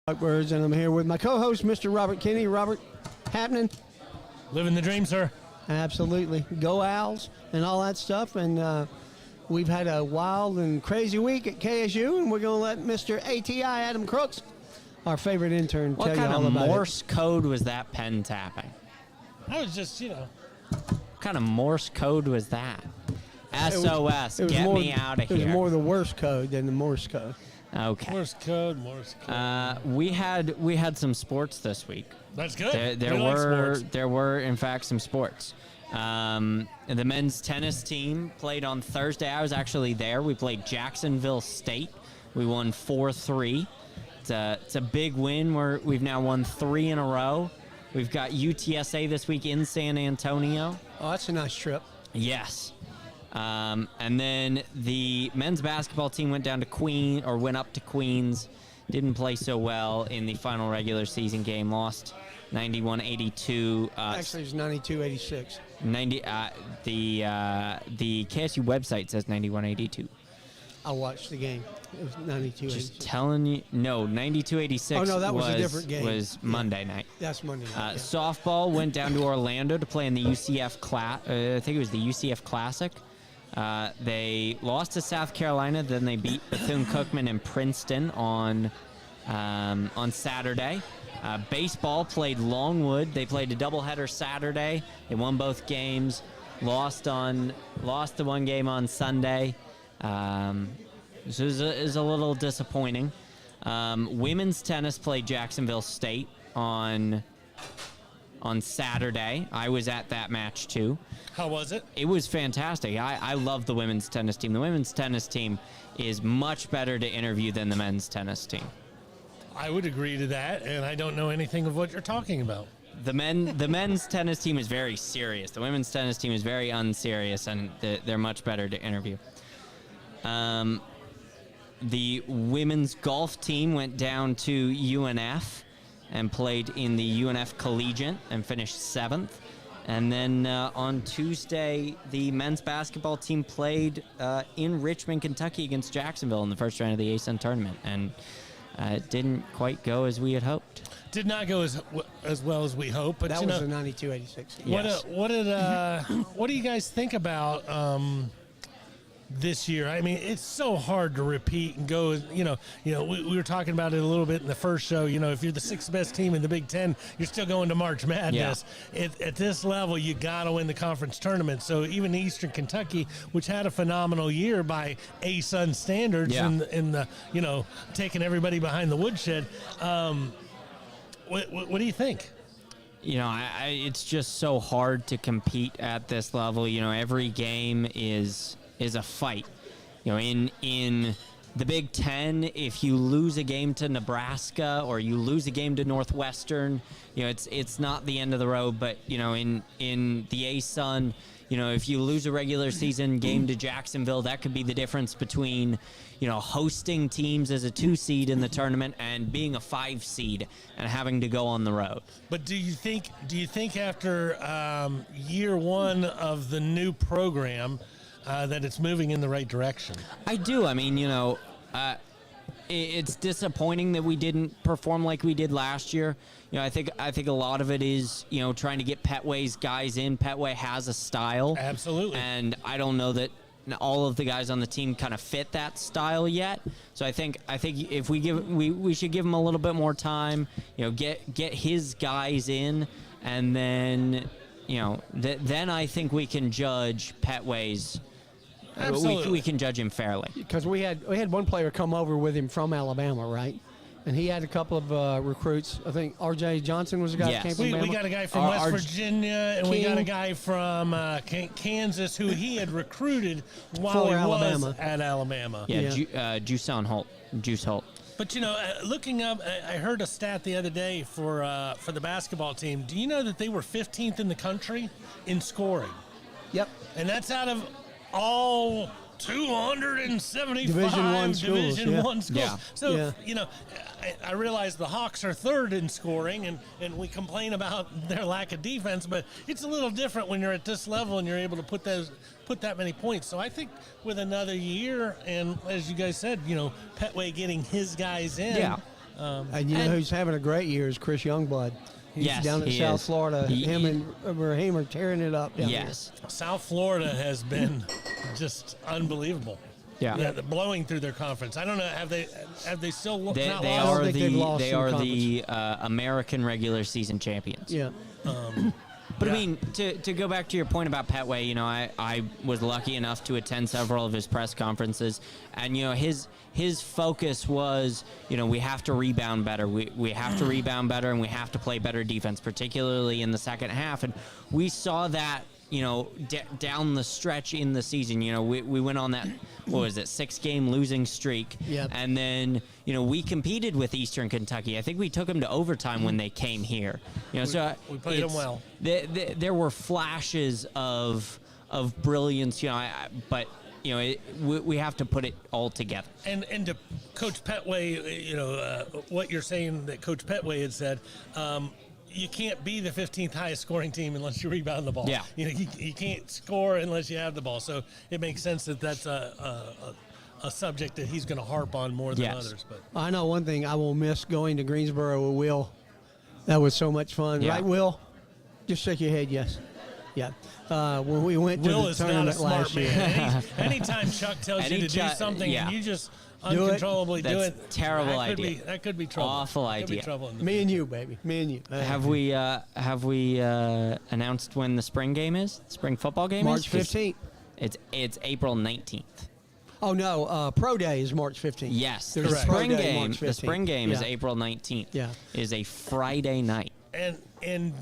Blackbirds, and I'm here with my co-host, Mr. Robert Kinney. Robert, happening? Living the dream, sir. Absolutely. Go Owls and all that stuff. And we've had a wild and crazy week at KSU, and we're going to let Mr. ATI, Adam Crooks, our favorite intern, tell you all about it. What kind of Morse code was that pen tapping? I was just, What kind of Morse code was that? SOS, get me out of here. It was more the worse code than the Morse code. Okay. Morse code. We had some sports this week. That's good. There were in fact some sports. The men's tennis team played on Thursday. I was actually there. We played Jacksonville State. We won 4-3. It's a big win. We've now won 3 in a row. We've got UTSA this week in San Antonio. Oh, that's a nice trip. Yes. And then the men's basketball team went up to Queens. Didn't play so well in the final regular season game. Lost 91-82. Actually, it was 92-86. The KSU website says 91-82. I watched the game. It was 92-86. Just telling you, no, 92-86. Oh no, that was a different game. Was Monday night. That's Monday night. Softball went down to Orlando to play in the UCF I think it was the UCF Classic. They lost to South Carolina. Then they beat Bethune-Cookman and Princeton on Saturday. Baseball played Longwood. They played a doubleheader Saturday. They won both games. Lost the one game on Sunday. This is a little disappointing. Women's tennis played Jacksonville State on Saturday. I was at that match too. How was it? It was fantastic. I love the women's tennis team. The women's tennis team is much better to interview than the men's tennis team. I would agree to that, and I don't know anything of what you're talking about. The men's tennis team is very serious. The women's tennis team is very unserious, and they're much better to interview. The women's golf team went down to UNF and played in the UNF Collegiate and finished 7th. And then on Tuesday, the men's basketball team played in Richmond, Kentucky against Jacksonville in the first round of the ASUN tournament. And it didn't quite go as we had hoped. Did not go as well as we hoped. But that was a 92-86. Yes. What do you guys think about this year? I mean, it's so hard to repeat and go. We were talking about it a little bit in the first show. If you're the 6th best team in the Big Ten, you're still going to March Madness. Yeah. At this level, you got to win the conference tournament. So even Eastern Kentucky, which had a phenomenal year by ASUN standards, in the taking everybody behind the woodshed. What do you think? It's just so hard to compete at this level. Every game is a fight. In the Big Ten, if you lose a game to Nebraska or you lose a game to Northwestern, it's not the end of the road. But in the ASUN, if you lose a regular season game to Jacksonville, that could be the difference between hosting teams as a 2 seed in the tournament and being a 5 seed and having to go on the road. But do you think after year one of the new program that it's moving in the right direction? I do. I mean, it's disappointing that we didn't perform like we did last year. I think a lot of it is, trying to get Petway's guys in. Petway has a style. Absolutely. And I don't know that all of the guys on the team kind of fit that style yet. So I think if we should give him a little bit more time, get his guys in, and then, then I think we can judge Petway's. We can judge him fairly. Because we had one player come over with him from Alabama, right? And he had a couple of recruits. I think R.J. Johnson was a guy that came from Alabama. We got a guy from West Virginia, and we got a guy from Kansas who he had recruited while he was at Alabama. Yeah. Juice Holt. But, looking up, I heard a stat the other day for the basketball team. Do you know that they were 15th in the country in scoring? Yep. And that's out of all 275 Division I schools. Yeah. So, I realize the Hawks are 3rd in scoring, and we complain about their lack of defense, but it's a little different when you're at this level and you're able to put that many points. So I think with another year, and as you guys said, Petway getting his guys in, And you know who's having a great year is Chris Youngblood. He's Yes, down in he South is. Florida. He- Him and Raheem are tearing it up down Yes. South Florida has been just unbelievable. Yeah. They're blowing through their conference. I don't know. Have they still They, not they lost? are think they've lost they in are the the American regular season champions. there. Yeah. But Yeah. I mean, to go back to your point about Petway, you know, I was lucky enough to attend several of his press conferences, and you know, his focus was, you know, we have to rebound better. We have to rebound better, and we have to play better defense, particularly in the second half. And we saw that, you know, down the stretch in the season. You know, we went on that, what was it, 6-game losing streak. Yep. And then, you know, we competed with Eastern Kentucky. I think we took them to overtime when they came here. You know, so we played 'em it's- well. There were flashes of brilliance, you know, but you know, we have to put it all together. And to Coach Petway, you know, what you're saying that Coach Petway had said, you can't be the 15th highest scoring team unless you rebound the ball. Yeah. You know, you can't score unless you have the ball. So it makes sense that that's a subject that he's going to harp on more than Yes. others. But I know one thing I will miss going to Greensboro with Will. That was so much fun. Yeah. Right, Will? Just shake your head, yes. Yeah. When we went to Will the is not a tournament smart last year. man. Anytime Chuck tells you to do Chuck- something yeah. and you just Do it. uncontrollably do That's it, terrible that could idea. That could be trouble. Awful Could be idea. trouble in the Me and you, baby. Me and you. Have we announced when the spring game is? Spring football game March is? 15th. It's April 19th. Oh, no. Pro Day is March 15th. Yes, There's the a pro spring day game. March The 15th. spring game is Yeah. April 19th. Yeah. Is a Friday night. And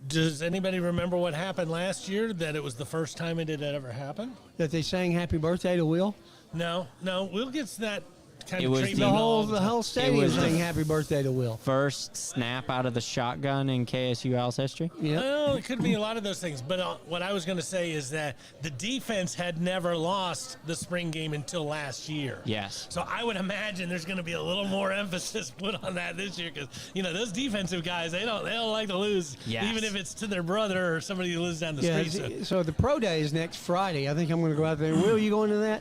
does anybody remember what happened last year? That it was the first time it had ever happened? That they sang happy birthday to Will. No. Will gets that kind It of was treatment. The all whole time. stadium was sang the- happy birthday to Will. First snap out of the shotgun in KSU Owls history. Yeah. Well, it could be a lot of those things, but what I was going to say is that the defense had never lost the spring game until last year. Yes. So I would imagine there's going to be a little more emphasis put on that this year because you know those defensive guys they don't like to lose, Yes. even if it's to their brother or somebody who lives down the Yeah, street. so the pro day is next Friday. I think I'm going to go out there. Will, you going to that?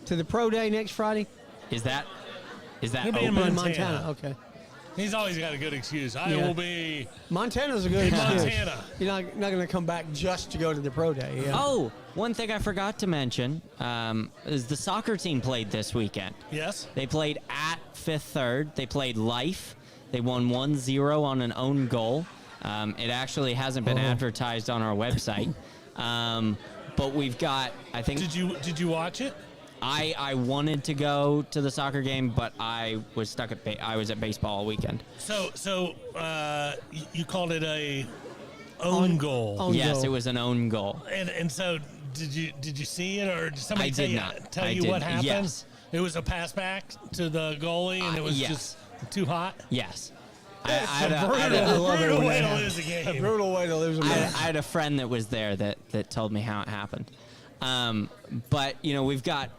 To the pro day next Friday? Is that He'll be in open? In Montana. Montana. Okay. He's always got a good excuse. I Yeah. will be Montana's a good in excuse. Montana. You're not going to come back just to go to the pro day. Yeah. Oh, one thing I forgot to mention is the soccer team played this weekend. Yes. They played at Fifth Third. They played Life. They won 1-0 on an own goal. It actually hasn't been advertised on our website. But we've got, I think, Did you watch it? I wanted to go to the soccer game, but I was stuck at I was at baseball all weekend. So you called it a own goal. own Yes, goal. it was an own goal. And so did you see it or did somebody I tell did you not. tell I you did- what happened? yes. It was a pass back to the goalie and it was yes. just too hot. Yes. It's a brutal way to lose a A game. brutal way to lose a I match. had a friend that was there that told me how it happened. But you know we've got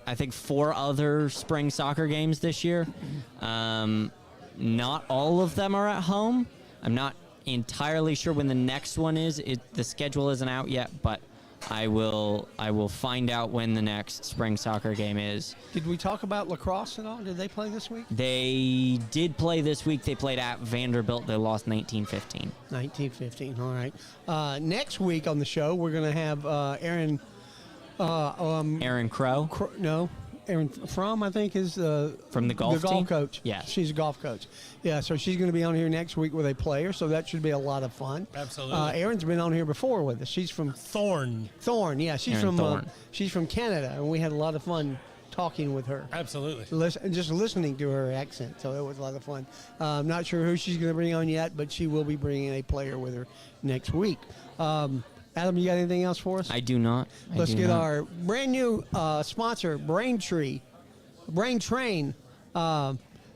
I think 4 other spring soccer games this year. Not all of them are at home. I'm not entirely sure when the next one is. The schedule isn't out yet, but I will find out when the next spring soccer game is. Did we talk about lacrosse at all? Did they play this week? They did play this week. They played at Vanderbilt. They lost 19-15. 1915. All right. Next week on the show, we're going to have Aaron. Aaron Crow. Aaron Fromm, I think, is From the golf team? coach. Yes. She's a golf coach. Yeah, so she's going to be on here next week with a player, so that should be a lot of fun. Absolutely. Aaron's been on here before with us. She's from Thorn. Yeah, she's Aaron from Thorne. she's from Canada, and we had a lot of fun talking with her. Absolutely. Just listening to her accent, so it was a lot of fun. I'm not sure who she's going to bring on yet, but she will be bringing a player with her next week. Adam, you got anything else for us? I do not. Let's get our brand new sponsor, Brain Train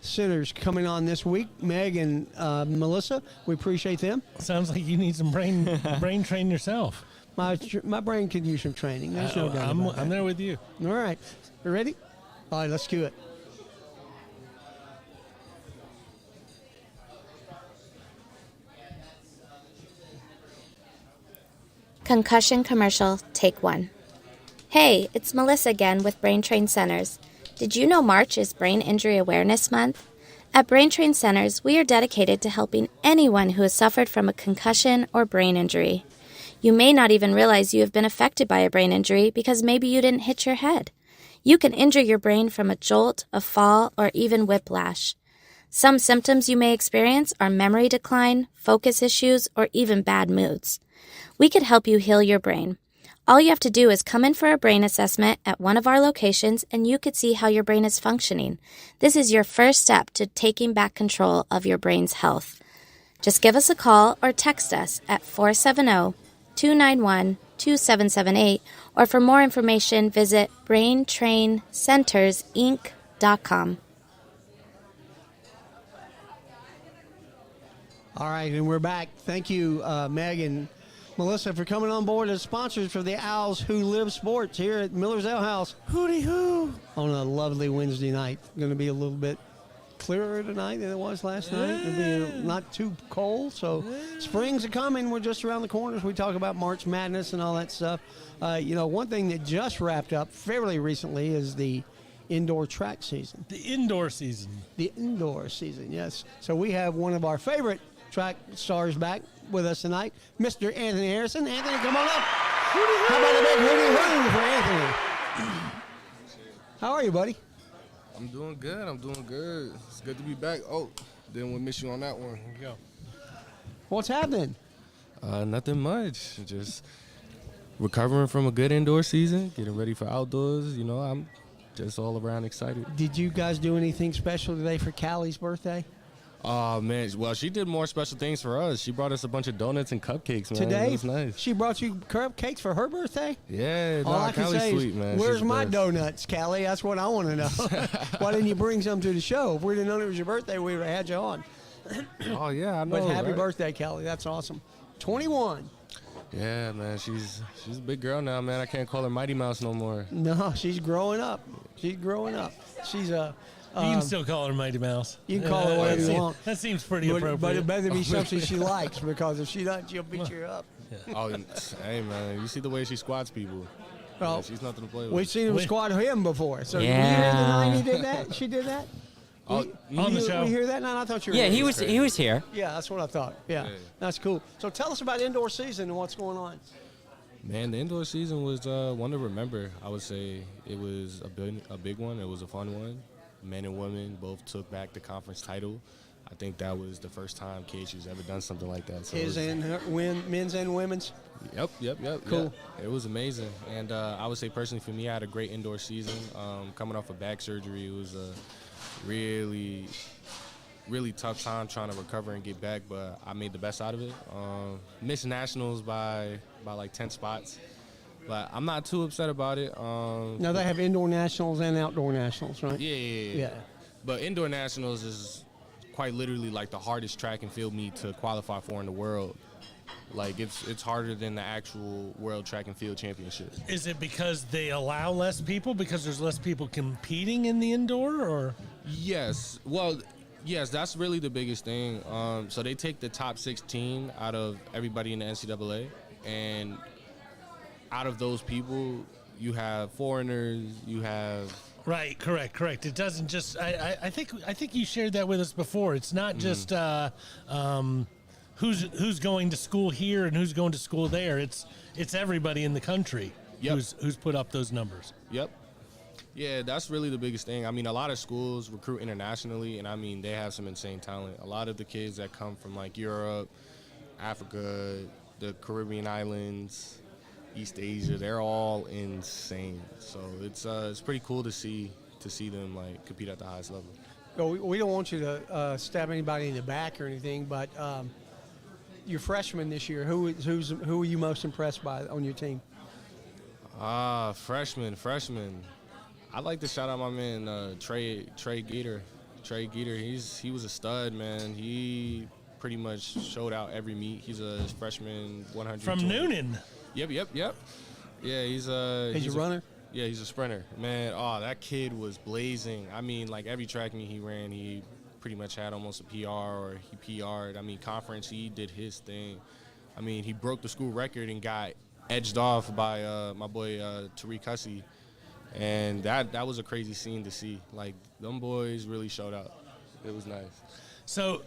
Centers coming on this week. Meg and Melissa, we appreciate them. Sounds like you need some brain train yourself. My brain could use some training. There's no doubt about I'm there with you. that. All right. You ready? All right, let's do it. Concussion commercial, take 1. Hey, it's Melissa again with Brain Train Centers. Did you know March is Brain Injury Awareness Month? At Brain Train Centers, we are dedicated to helping anyone who has suffered from a concussion or brain injury. You may not even realize you have been affected by a brain injury because maybe you didn't hit your head. You can injure your brain from a jolt, a fall, or even whiplash. Some symptoms you may experience are memory decline, focus issues, or even bad moods. We could help you heal your brain. All you have to do is come in for a brain assessment at one of our locations and you could see how your brain is functioning. This is your first step to taking back control of your brain's health. Just give us a call or text us at 470-291-2778, or for more information, visit braintraincentersinc.com. All right, and we're back. Thank you, Meg and Melissa, for coming on board as sponsors for the Owls Who Live Sports here at Miller's Ale House. Hooty hoo! On a lovely Wednesday night. Going to be a little bit clearer tonight than it was last night. It'll be not too cold, so springs are coming. We're just around the corners. We talk about March Madness and all that stuff. One thing that just wrapped up fairly recently is the indoor track season. The indoor season. The indoor season, yes. So we have one of our favorite track stars back with us tonight, Mr. Anthony Harrison. Anthony, come on up. How about a big hooty-hoo for Anthony? How are you, buddy? I'm doing good. It's good to be back. Oh, didn't want to miss you on that one. Here we go. What's happening? Nothing much. Just recovering from a good indoor season, getting ready for outdoors. I'm just all around excited. Did you guys do anything special today for Callie's birthday? Oh, man. Well, she did more special things for us. She brought us a bunch of donuts and cupcakes, man. Today? It was nice. She brought you cupcakes for her birthday? Yeah. All I can Callie's say sweet, is, man. where's She's my the best. donuts, Callie? That's what I want to know. Why didn't you bring some to the show? If we'd have known it was your birthday, we would have had you on. Oh, yeah, I know. But happy right? birthday, Callie. That's awesome. 21. Yeah, man. She's a big girl now, man. I can't call her Mighty Mouse no more. No, she's growing up. She's a... You can still call her Mighty Mouse. You can call her whatever you want. That seems pretty But appropriate. it better be something she likes, because if she doesn't, she'll beat you up. Oh, hey, man. You see the way she squats people. Well, Yeah, she's nothing to play with. we've seen him squat him before. So Yeah. you hear the night he did that? She did that? Oh, on the show. We hear that? No, I thought you were Yeah, right. he was here. Yeah, that's what I thought. Yeah, Yeah. that's cool. So tell us about indoor season and what's going on. Man, the indoor season was one to remember. I would say it was a big one. It was a fun one. Men and women both took back the conference title. I think that was the first time KSU's ever done something like that. So Men's and women's? Yep. Cool. Yeah. It was amazing. And I would say personally for me, I had a great indoor season. Coming off of back surgery, it was a really, really tough time trying to recover and get back, but I made the best out of it. Missed nationals by like 10 spots. But I'm not too upset about it. Now they have indoor nationals and outdoor nationals, right? Yeah. But indoor nationals is quite literally like the hardest track and field meet to qualify for in the world. Like it's harder than the actual World Track and Field Championship. Is it because they allow less people because there's less people competing in the indoor, or? Yes. Well, yes, that's really the biggest thing. So they take the top 16 out of everybody in the NCAA, and out of those people, you have foreigners, you have... Right, correct. It doesn't just... I think you shared that with us before. It's not just who's going to school here and who's going to school there. It's everybody in the country who's put up those numbers. Yep. Yeah, that's really the biggest thing. I mean, a lot of schools recruit internationally, and I mean, they have some insane talent. A lot of the kids that come from like Europe, Africa, the Caribbean islands, East Asia, they're all insane. So it's pretty cool to see them like compete at the highest level. No, we don't want you to stab anybody in the back or anything, but you're freshmen this year. Who are you most impressed by on your team? Freshman. I'd like to shout out my man Trey Gator. Trey Gator, he was a stud, man. He pretty much showed out every meet. He's a freshman 100 From Noonan. Yep. Yeah, he's a runner? Yeah, he's a sprinter. Man, that kid was blazing. I mean, like every track meet he ran, he pretty much had almost a PR or he PR'd. I mean, conference, he did his thing. I mean, he broke the school record and got edged off by my boy Tariq Hussey. And that was a crazy scene to see. Like, them boys really showed out. It was nice. So,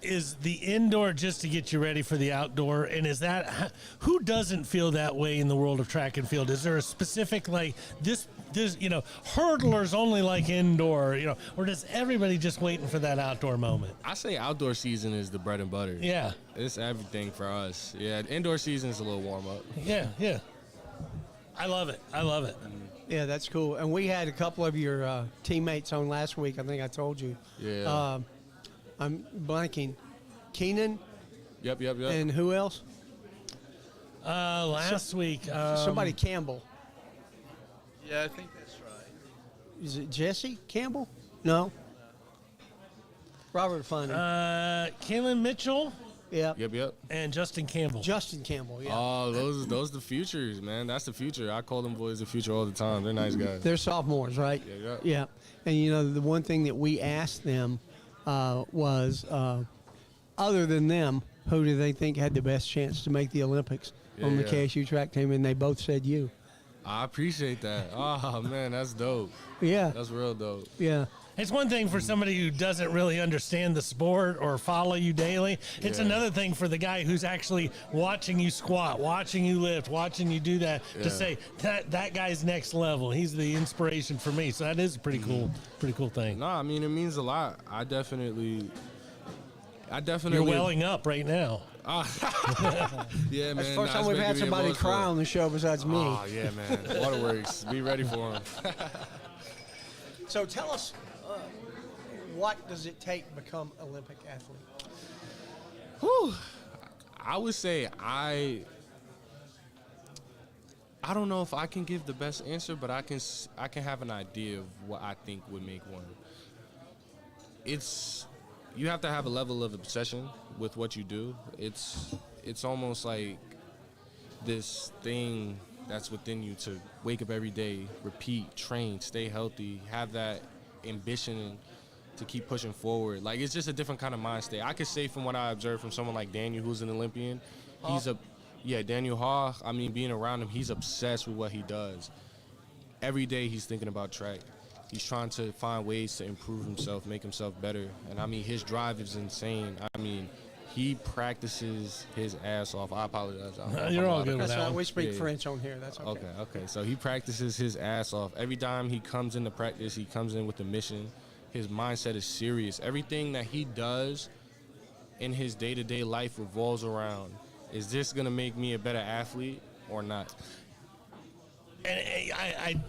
is the indoor just to get you ready for the outdoor? And is that, who doesn't feel that way in the world of track and field? Is there a specific, like, this hurdlers only like indoor, or does everybody just waiting for that outdoor moment? I say outdoor season is the bread and butter. Yeah. It's everything for us. Yeah, the indoor season is a little warm up. Yeah. I love it. Yeah, that's cool. And we had a couple of your teammates on last week. I think I told you. Yeah. I'm blanking. Keenan. Yep. And who else? Last week. Somebody Campbell. Yeah, I think that's right. Is it Jesse Campbell? No. Robert Funny. Kalen Mitchell Yeah. Yep. and Justin Campbell. Justin Campbell, yeah. Oh, those the futures, man. That's the future. I call them boys the future all the time. They're nice guys. They're sophomores, right? Yeah. Yeah. And, the one thing that we asked them was, other than them, who do they think had the best chance to make the Olympics on the Yeah. KSU track team? And they both said you. I appreciate that. Oh, man, that's dope. Yeah. That's real dope. Yeah. It's one thing for somebody who doesn't really understand the sport or follow you daily. It's Yeah. another thing for the guy who's actually watching you squat, watching you lift, watching you do that Yeah. to say that guy's next level. He's the inspiration for me. So that is a pretty cool thing. No, I mean, it means a lot. I definitely. You're welling up right now. Yeah, man. That's the first time we've had somebody cry on the show besides me. Oh, yeah, man. Waterworks. Be ready for him. So tell us, what does it take to become Olympic athlete? Whew. I would say I don't know if I can give the best answer, but I can have an idea of what I think would make one. You have to have a level of obsession with what you do. It's almost like this thing that's within you to wake up every day, repeat, train, stay healthy, have that ambition to keep pushing forward. Like, it's just a different kind of mind state. I could say from what I observed from someone like Daniel, who's an Olympian, Daniel Haw, I mean, being around him, he's obsessed with what he does. Every day he's thinking about track. He's trying to find ways to improve himself, make himself better. And, I mean, his drive is insane. I mean, he practices his ass off. I apologize. You're all good with That's that right. one. We speak French on here. That's okay. Okay. So he practices his ass off. Every time he comes into practice, he comes in with a mission. His mindset is serious. Everything that he does in his day-to-day life revolves around, is this going to make me a better athlete or not? And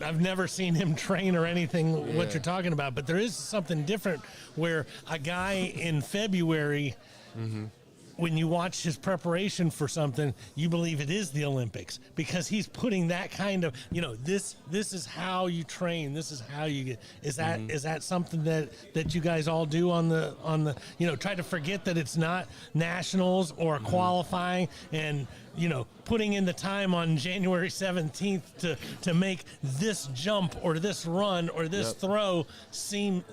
I've never seen him train or anything what Yeah. you're talking about, but there is something different where a guy in February, when you watch his preparation for something, you believe it is the Olympics because he's putting that kind of, this is how you train. This is how you get. Is that something that you guys all do on the try to forget that it's not nationals or qualifying and putting in the time on January 17th to make this jump or this run or this throw seem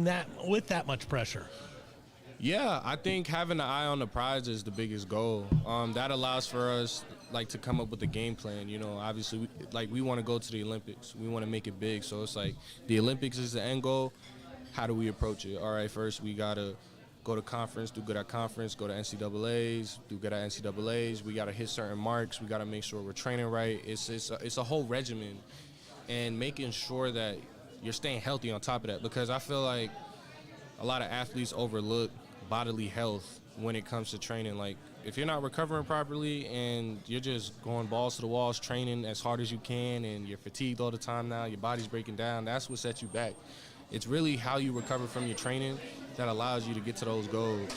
that with that much pressure? Yeah, I think having an eye on the prize is the biggest goal. That allows for us to come up with a game plan. Obviously, we want to go to the Olympics. We want to make it big. So it's like the Olympics is the end goal. How do we approach it? All right, first we gotta go to conference, do good at conference, go to NCAAs, do good at NCAAs. We gotta hit certain marks. We gotta make sure we're training right. It's a whole regimen, and making sure that you're staying healthy on top of that, because I feel like a lot of athletes overlook bodily health when it comes to training. Like, if you're not recovering properly and you're just going balls to the walls, training as hard as you can, and you're fatigued all the time now, your body's breaking down, that's what sets you back. It's really how you recover from your training that allows you to get to those goals.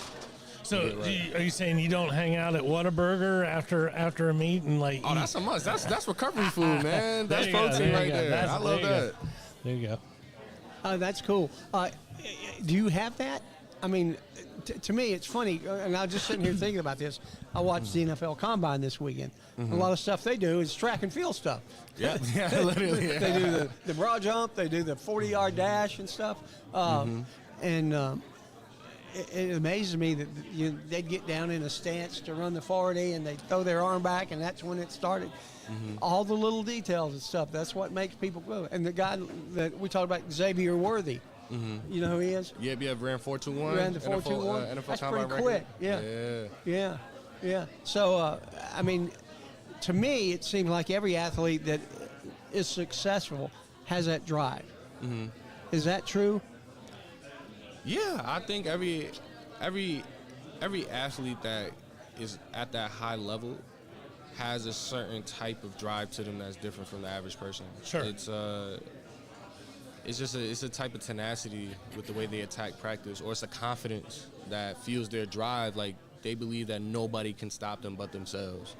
So, are you saying you don't hang out at Whataburger after a meet and Oh, that's a must. That's recovery food, man. That's protein right there. I love that. There you go. That's cool. Do you have that? I mean, to me, it's funny, and I was just sitting here thinking about this. I watched the NFL Combine this weekend. A lot of stuff they do is track and field stuff. Yeah, literally. Yeah. They do the broad jump, they do the 40-yard dash and stuff. And it amazes me that they'd get down in a stance to run the 40, and they'd throw their arm back, and that's when it started. All the little details and stuff, that's what makes people go. And the guy that we talked about, Xavier Worthy, You know who he is? Yeah, ran 4.21. Ran the 4.21. NFL That's combine pretty record. quick. Yeah. So, I mean, to me, it seems like every athlete that is successful has that drive. Is that true? Yeah, I think every athlete that is at that high level has a certain type of drive to them that's different from the average person. Sure. It's just a type of tenacity with the way they attack practice, or it's a confidence that fuels their drive. Like, they believe that nobody can stop them but themselves.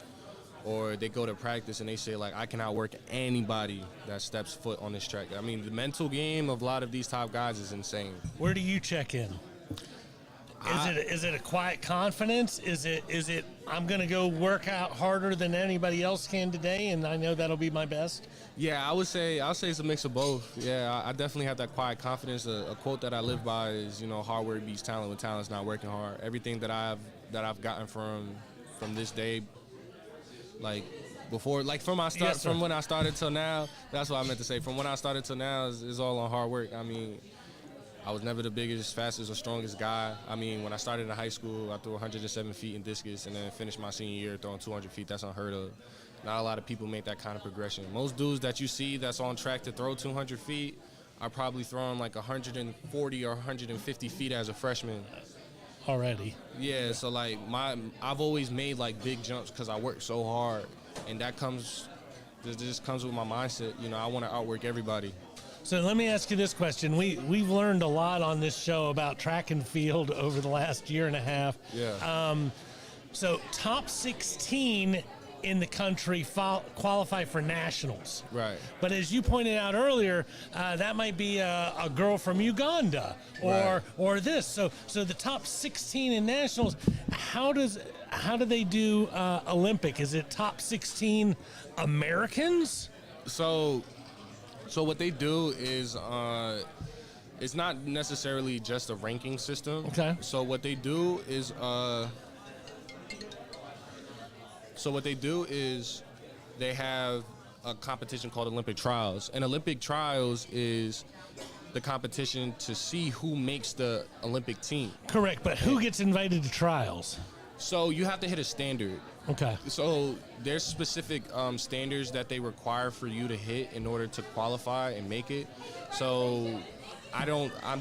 Or they go to practice and they say, like, I can outwork anybody that steps foot on this track. I mean, the mental game of a lot of these top guys is insane. Where do you check in? Is it a quiet confidence? Is it I'm going to go work out harder than anybody else can today, and I know that'll be my best? Yeah, I'll say it's a mix of both. Yeah, I definitely have that quiet confidence. A quote that I live by is, hard work beats talent when talent's not working hard. Everything that I've gotten from this day, like before, like from when I started till now, that's what I meant to say. From when I started till now is all on hard work. I mean, I was never the biggest, fastest, or strongest guy. I mean, when I started in high school, I threw 107 feet in discus and then finished my senior year throwing 200 feet. That's unheard of. Not a lot of people make that kind of progression. Most dudes that you see that's on track to throw 200 feet are probably throwing like 140 or 150 feet as a freshman. Already. Yeah, so like I've always made like big jumps because I work so hard, and this just comes with my mindset. I want to outwork everybody. So let me ask you this question. We've learned a lot on this show about track and field over the last year and a half. Yeah. So top 16 in the country qualify for nationals. Right. But as you pointed out earlier, that might be a girl from Uganda or this. So the top 16 in nationals, how do they do Olympic? Is it top 16 Americans? So what they do is it's not necessarily just a ranking system. Okay. So what they do is they have a competition called Olympic Trials. And Olympic Trials is the competition to see who makes the Olympic team. Correct, but who gets invited to trials? So you have to hit a standard. Okay. So there's specific standards that they require for you to hit in order to qualify and make it. So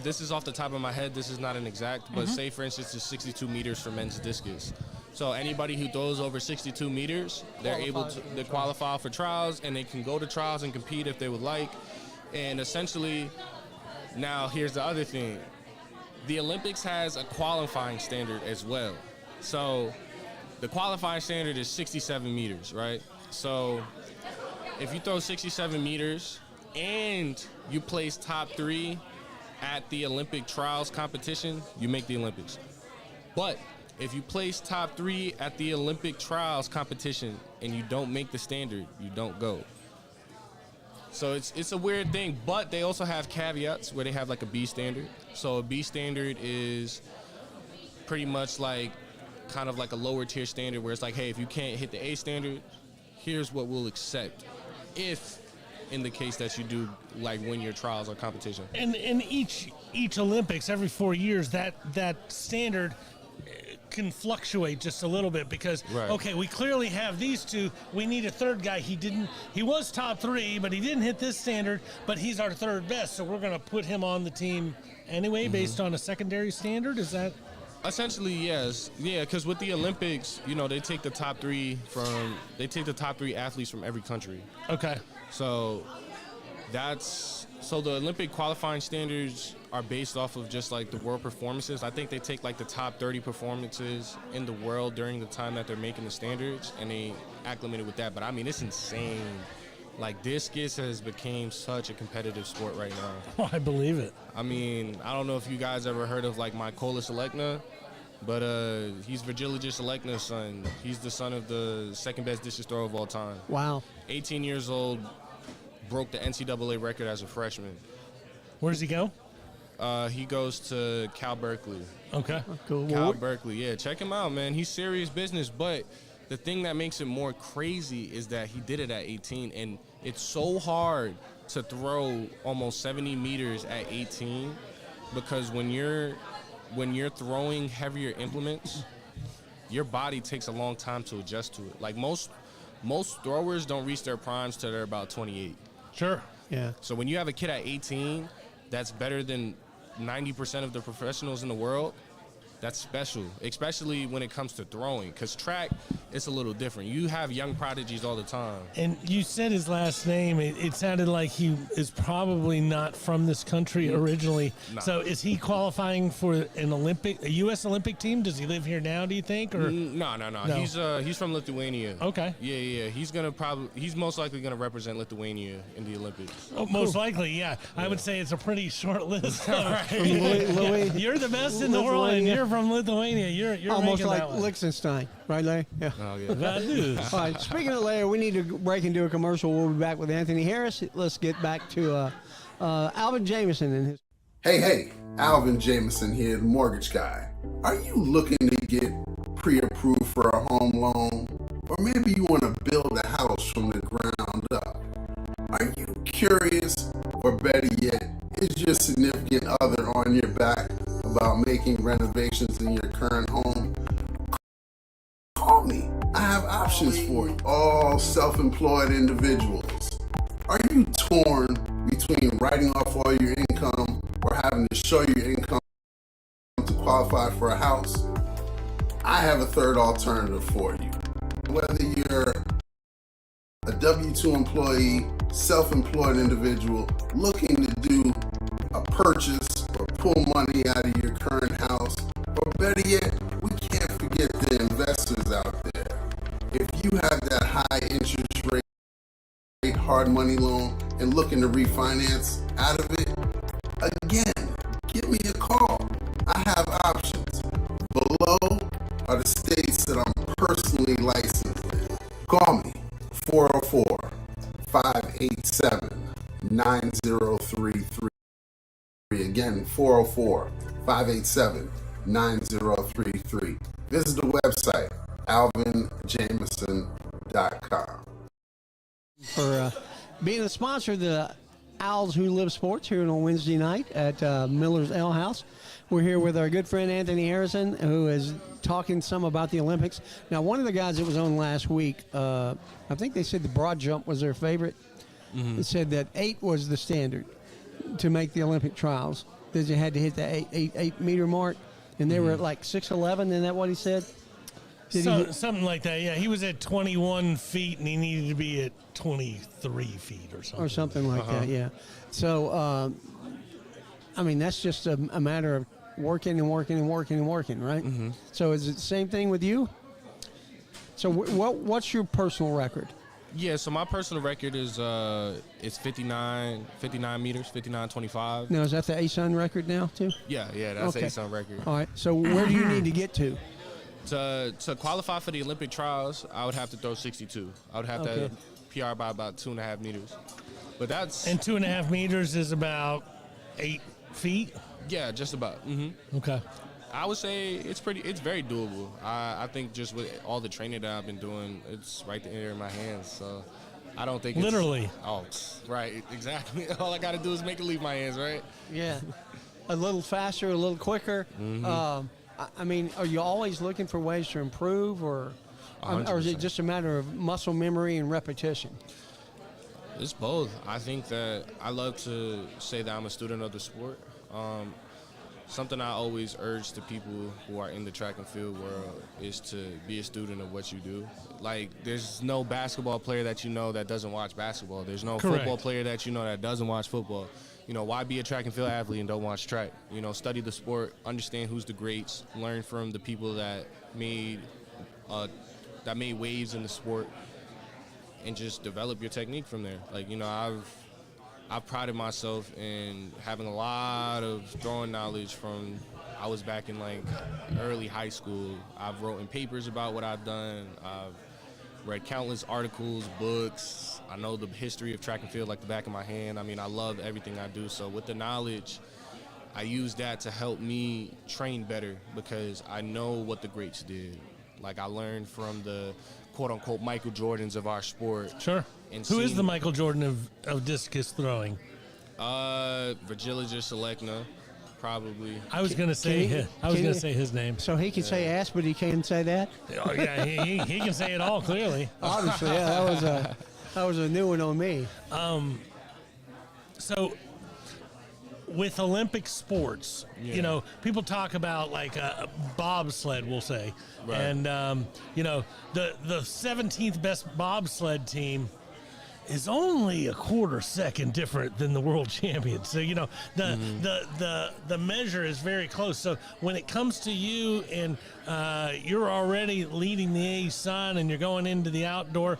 this is off the top of my head. This is not an exact, but say for instance, it's 62 meters for men's discus. So anybody who throws over 62 meters, they're able to qualify for trials, and they can go to trials and compete if they would like. And essentially, now here's the other thing. The Olympics has a qualifying standard as well. So the qualifying standard is 67 meters, right? So if you throw 67 meters and you place top 3 at the Olympic trials competition, you make the Olympics. But if you place top 3 at the Olympic trials competition and you don't make the standard, you don't go. So it's a weird thing, but they also have caveats where they have like a B standard. So a B standard is pretty much like kind of like a lower tier standard where it's like, hey, if you can't hit the A standard, here's what we'll accept if in the case that you do like win your trials or competition. And in each Olympics, every 4 years, that standard can fluctuate just a little bit because, okay, we clearly have these two. We need a third guy. He was top 3, but he didn't hit this standard, but he's our third best. So we're going to put him on the team anyway based on a secondary standard. Is that? Essentially, yes. Yeah, because with the Olympics, they take the top 3 athletes from every country. Okay. So the Olympic qualifying standards are based off of just like the world performances. I think they take like the top 30 performances in the world during the time that they're making the standards, and they acclimated with that. But I mean, it's insane. Like, discus has become such a competitive sport right now. Oh, I believe it. I mean, I don't know if you guys ever heard of like Mykolas Alekna, but he's Virgilijus Alekna's son. He's the son of the second best discus thrower of all time. Wow. 18 years old, broke the NCAA record as a freshman. Where does he go? He goes to Cal Berkeley. Okay. Cool. Cal Berkeley, yeah. Check him out, man. He's serious business, but the thing that makes it more crazy is that he did it at 18, and it's so hard to throw almost 70 meters at 18 because when you're throwing heavier implements, your body takes a long time to adjust to it. Like most throwers don't reach their primes till they're about 28. Sure. Yeah. So when you have a kid at 18 that's better than 90% of the professionals in the world, that's special, especially when it comes to throwing, because track, it's a little different. You have young prodigies all the time. And you said his last name. It sounded like he is probably not from this country originally. Nah. So is he qualifying for a U.S. Olympic team? Does he live here now, do you think? Or No. He's from Lithuania. Okay. Yeah. He's most likely gonna represent Lithuania in the Olympics. Oh, most likely, yeah. I would say it's a pretty short list. You're the best in the world, and you're from Lithuania. You're almost making like that one. Liechtenstein, right, Larry? Yeah. Oh yeah. That is. All right. Speaking of Larry, we need to break and do a commercial. We'll be back with Anthony Harris. Let's get back to Alvin Jameson and his. Hey, Alvin Jameson here, the mortgage guy. Are you looking to get pre-approved for a home loan? Or maybe you want to build a house from the ground up? Are you curious, or better yet, is your significant other on your back about making renovations in your current home? Call me. I have options for you. All self-employed individuals. Are you torn between writing off all your income or having to show your income to qualify for a house? I have a third alternative for you. Whether you're a W-2 employee, self-employed individual looking to do a purchase or pull money out of your current house, or better yet, we can't forget the investors out there. If you have that high interest rate hard money loan and looking to refinance out of it, again, give me a call. I have options. Below are the states that I'm personally licensed in. Call me, 404-587-9033. Again, 404-587-9033. Visit the website, alvinjameson.com. For being a sponsor of the Owls Who Live Sports here on Wednesday night at Miller's Ale House. We're here with our good friend Anthony Harrison, who is talking some about the Olympics. Now, one of the guys that was on last week, I think they said the broad jump was their favorite. They said that 8 was the standard to make the Olympic trials. That you had to hit the 8 meter mark, and they were at like 6'11". Isn't that what he said? Something like that, yeah. He was at 21 feet, and he needed to be at 23 feet or something. Or something like that, yeah. So, I mean, that's just a matter of working, right? Mm-hmm. So is it the same thing with you? So what's your personal record? Yeah, so my personal record is 59 meters, 59.25. Now, is that the ASUN record now, too? Yeah, that's okay. ASUN record. All right, so where do you need to get to? To qualify for the Olympic trials, I would have to throw 62. I would have to PR by about 2.5 meters. But that's... And 2.5 meters is about 8 feet? Yeah, just about. Mm-hmm. Okay. I would say it's very doable. I think just with all the training that I've been doing, it's right there in my hands. So I don't think literally. Right, exactly. All I got to do is make it leave my hands, right? Yeah. A little faster, a little quicker. Mm-hmm. I mean, are you always looking for ways to improve, or is it just a matter of muscle memory and repetition? It's both. I think that I love to say that I'm a student of the sport. Something I always urge to people who are in the track and field world is to be a student of what you do. Like, there's no basketball player that you know that doesn't watch basketball. There's no football player that you know that doesn't watch football. You know, why be a track and field athlete and don't watch track? You know, study the sport, understand who's the greats, learn from the people that made waves in the sport, and just develop your technique from there. Like, you know, I've prided myself in having a lot of throwing knowledge from I was back in like early high school. I've written papers about what I've done. I've read countless articles, books. I know the history of track and field like the back of my hand. I mean, I love everything I do. So with the knowledge, I use that to help me train better because I know what the greats did. Like, I learned from the quote-unquote Michael Jordans of our sport. Sure. Who is the Michael Jordan of discus throwing? Virgilija Selekna. probably. I was going to say his name. So he can say ass, but he can't say that? Oh, yeah, he can say it all clearly. Obviously, yeah, that was a new one on me. So with Olympic sports, you know, people talk about like a bobsled, we'll say. Right. And, you know, the 17th best bobsled team is only a quarter second different than the world champion. So, you know, the measure is very close. So when it comes to you and you're already leading the ASUN and you're going into the outdoor,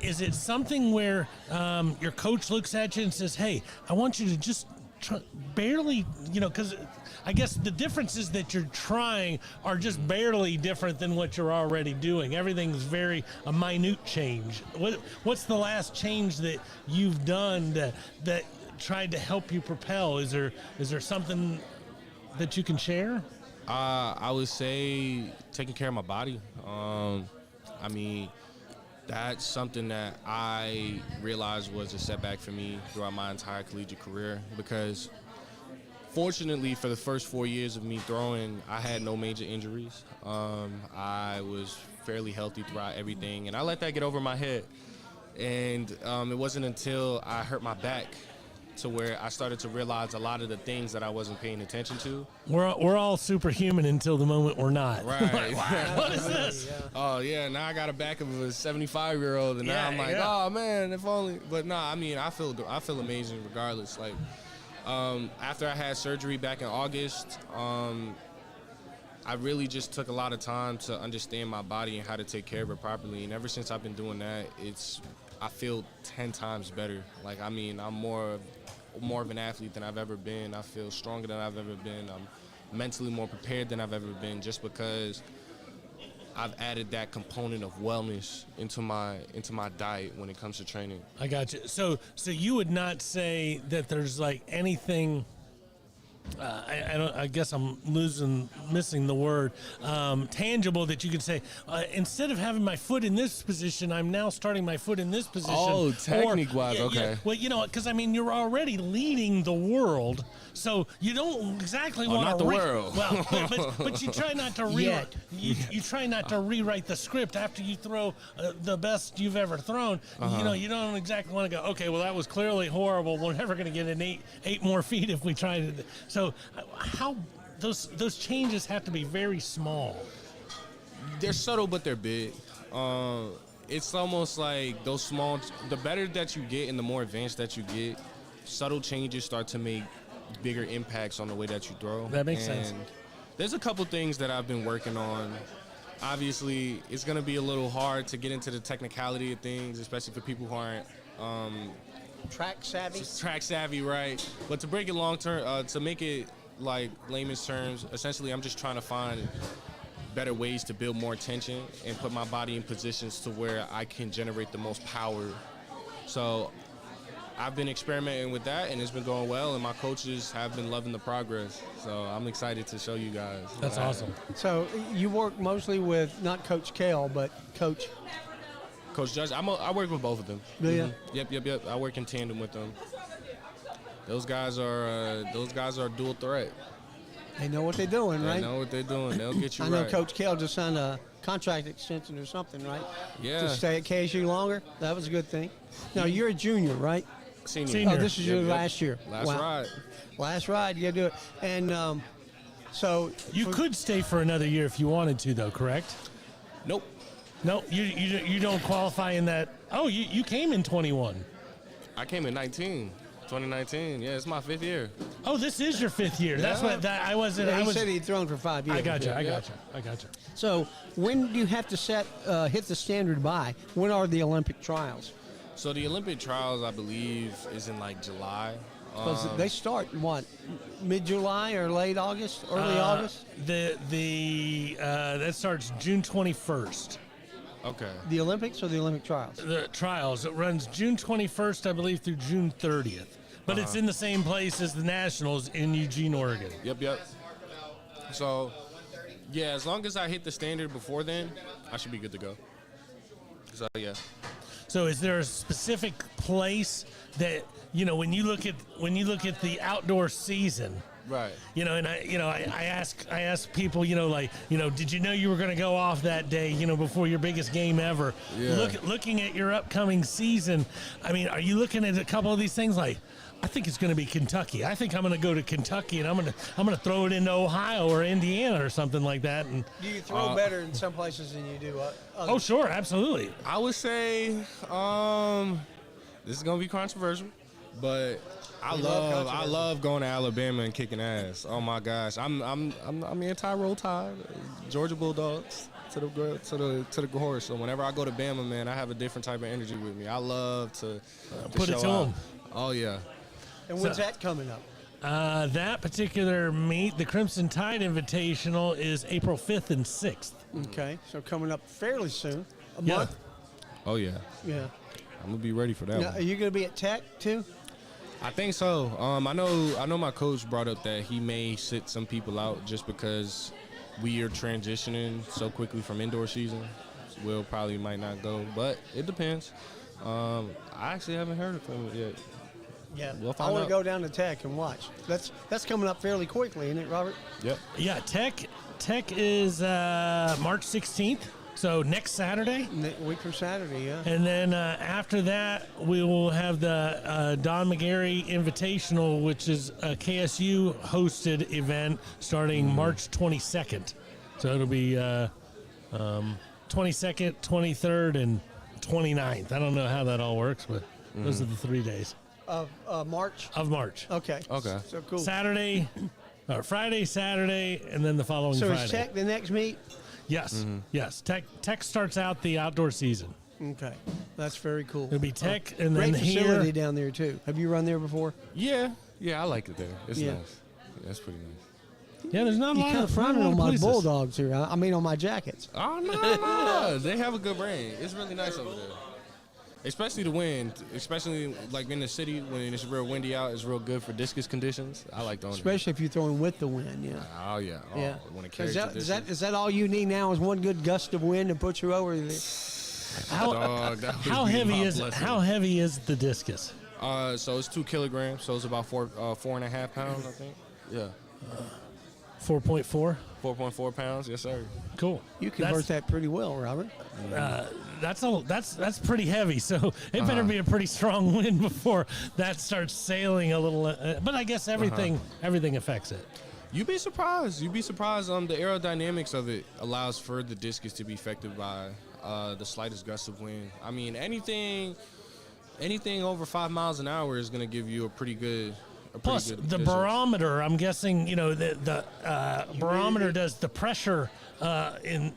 is it something where your coach looks at you and says, hey, I want you to just barely, you know, because I guess the differences that you're trying are just barely different than what you're already doing. Everything's very a minute change. What's the last change that you've done that tried to help you propel? Is there something that you can share? I would say taking care of my body. I mean, that's something that I realized was a setback for me throughout my entire collegiate career because fortunately for the first 4 years of me throwing, I had no major injuries. I was fairly healthy throughout everything, and I let that get over my head. And it wasn't until I hurt my back to where I started to realize a lot of the things that I wasn't paying attention to. We're all superhuman until the moment we're not. Right. Like, wow, what is this? Oh, yeah, now I got a back of a 75-year-old, and now I'm like, oh, man, if only. But, no, I mean, I feel amazing regardless. Like, after I had surgery back in August, I really just took a lot of time to understand my body and how to take care of it properly. And ever since I've been doing that, I feel 10 times better. Like, I mean, I'm more of an athlete than I've ever been. I feel stronger than I've ever been. I'm mentally more prepared than I've ever been just because I've added that component of wellness into my diet when it comes to training. I got you. So you would not say that there's like anything. I guess I'm missing the word tangible that you could say. Instead of having my foot in this position, I'm now starting my foot in this position. Oh, technique-wise, okay. Yeah. Well, you know, because I mean, you're already leading the world, so you don't exactly want to. Not the world. Well, but you try not to you try not to rewrite the script after you throw the best you've ever thrown. You know, you don't exactly want to go. Okay, well, that was clearly horrible. We're never going to get an eight more feet if we try to. So how those changes have to be very small. They're subtle, but they're big. It's almost like those small, the better that you get and the more advanced that you get, subtle changes start to make bigger impacts on the way that you throw. That makes sense. There's a couple things that I've been working on. Obviously, it's going to be a little hard to get into the technicality of things, especially for people who aren't Track savvy, right? But to break it long term, to make it like layman's terms, essentially, I'm just trying to find better ways to build more tension and put my body in positions to where I can generate the most power. So I've been experimenting with that, and it's been going well, and my coaches have been loving the progress. So I'm excited to show you guys. That's awesome. So you work mostly with not Coach Kale, but Coach Judge. I work with both of them. Yeah. Yep. I work in tandem with them. Those guys are dual threat. They know what they're doing, right? They know what they're doing. They'll get you I know right. Coach Kale just signed a contract extension or something, right? Yeah. To stay at KSU longer. That was a good thing. Now, you're a junior, right? Senior. Oh, this is your last year. Last ride. Last ride. You got to do it. And so. You could stay for another year if you wanted to, though, correct? Nope. No, you don't qualify in that. Oh, you came in 21. I came in 2019. Yeah, it's my 5th year. Oh, this is your 5th year. That's what I wasn't. Yeah, I he was. said he'd thrown for 5 years. I got you. So when do you have to hit the standard by? When are the Olympic trials? So the Olympic trials, I believe, is in like July. Because they start what, mid-July or late August, early August? That starts June 21st. Okay. The Olympics or the Olympic trials? The trials. It runs June 21st, I believe, through June 30th. But it's in the same place as the Nationals in Eugene, Oregon. Yep. So, yeah, as long as I hit the standard before then, I should be good to go. So, yeah. So is there a specific place that when you look at the outdoor season. Right. And I ask people, did you know you were going to go off that day, before your biggest game ever? Yeah. Looking at your upcoming season, I mean, are you looking at a couple of these things like, I think it's going to be Kentucky. I think I'm going to go to Kentucky and I'm going to throw it into Ohio or Indiana or something like that. And Do you throw better in some places than you do others? oh, sure, absolutely. I would say this is gonna be controversial, but I love going to Alabama and kicking ass. Oh my gosh, I'm anti-roll tide, Georgia Bulldogs to the horse. So whenever I go to Bama, man, I have a different type of energy with me. I love to Put it show to out. 'em. Oh yeah. And when's that coming up? That particular meet, the Crimson Tide Invitational, is April 5th and 6th. Okay, so coming up fairly soon. A Yeah. month? Oh yeah. Yeah. I'm gonna be ready for that Now, one. are you going to be at Tech too? I think so. I know my coach brought up that he may sit some people out just because we are transitioning so quickly from indoor season. Will probably might not go, but it depends. I actually haven't heard from him yet. Yeah. We'll I find want out. to go down to Tech and watch. That's coming up fairly quickly, isn't it, Robert? Yep. Yeah, Tech is March 16th, so next Saturday. Week from Saturday, yeah. And then after that, we will have the Don McGarry Invitational, which is a KSU-hosted event starting March 22nd. So it'll be 22nd, 23rd, and 29th. I don't know how that all works, but those are the 3 days Of March? of March. Okay. Okay. So cool. Saturday, or Friday, Saturday, and then the following So Friday. is Tech the next meet? Yes, yes. Tech starts out the outdoor season. Okay. That's very cool. It'll be Tech, and then Great facility here. down there, too. Have you run there before? Yeah, I like it there. It's Yeah. nice. Yeah, it's pretty nice. Yeah, there's not a You lot kind of of frowning not a lot on of my places. Bulldogs here. I mean, on my jackets. Oh no, they have a good brand. It's really nice over there. Especially the wind, especially like in the city when it's real windy out, it's real good for discus conditions. I like the Especially if you're throwing with the wind, yeah. Oh yeah. Oh, Yeah. when it Is carries that, the is, that, distance. is that all you need now is one good gust of wind to put you over there? Dog, that would How be heavy my is blessing. how heavy is the discus? So it's 2 kilograms, so it's about 4.5 pounds, I think. Yeah. 4.4. 4.4 pounds, yes sir. Cool. You convert that pretty well, Robert. That's pretty heavy. So it better be a pretty strong wind before that starts sailing a little. But I guess everything affects it. You'd be surprised. The aerodynamics of it allows for the discus to be affected by the slightest gust of wind. I mean, anything over 5 miles an hour is going to give you a pretty good. Plus, the distance. barometer. I'm guessing the barometer does the pressure,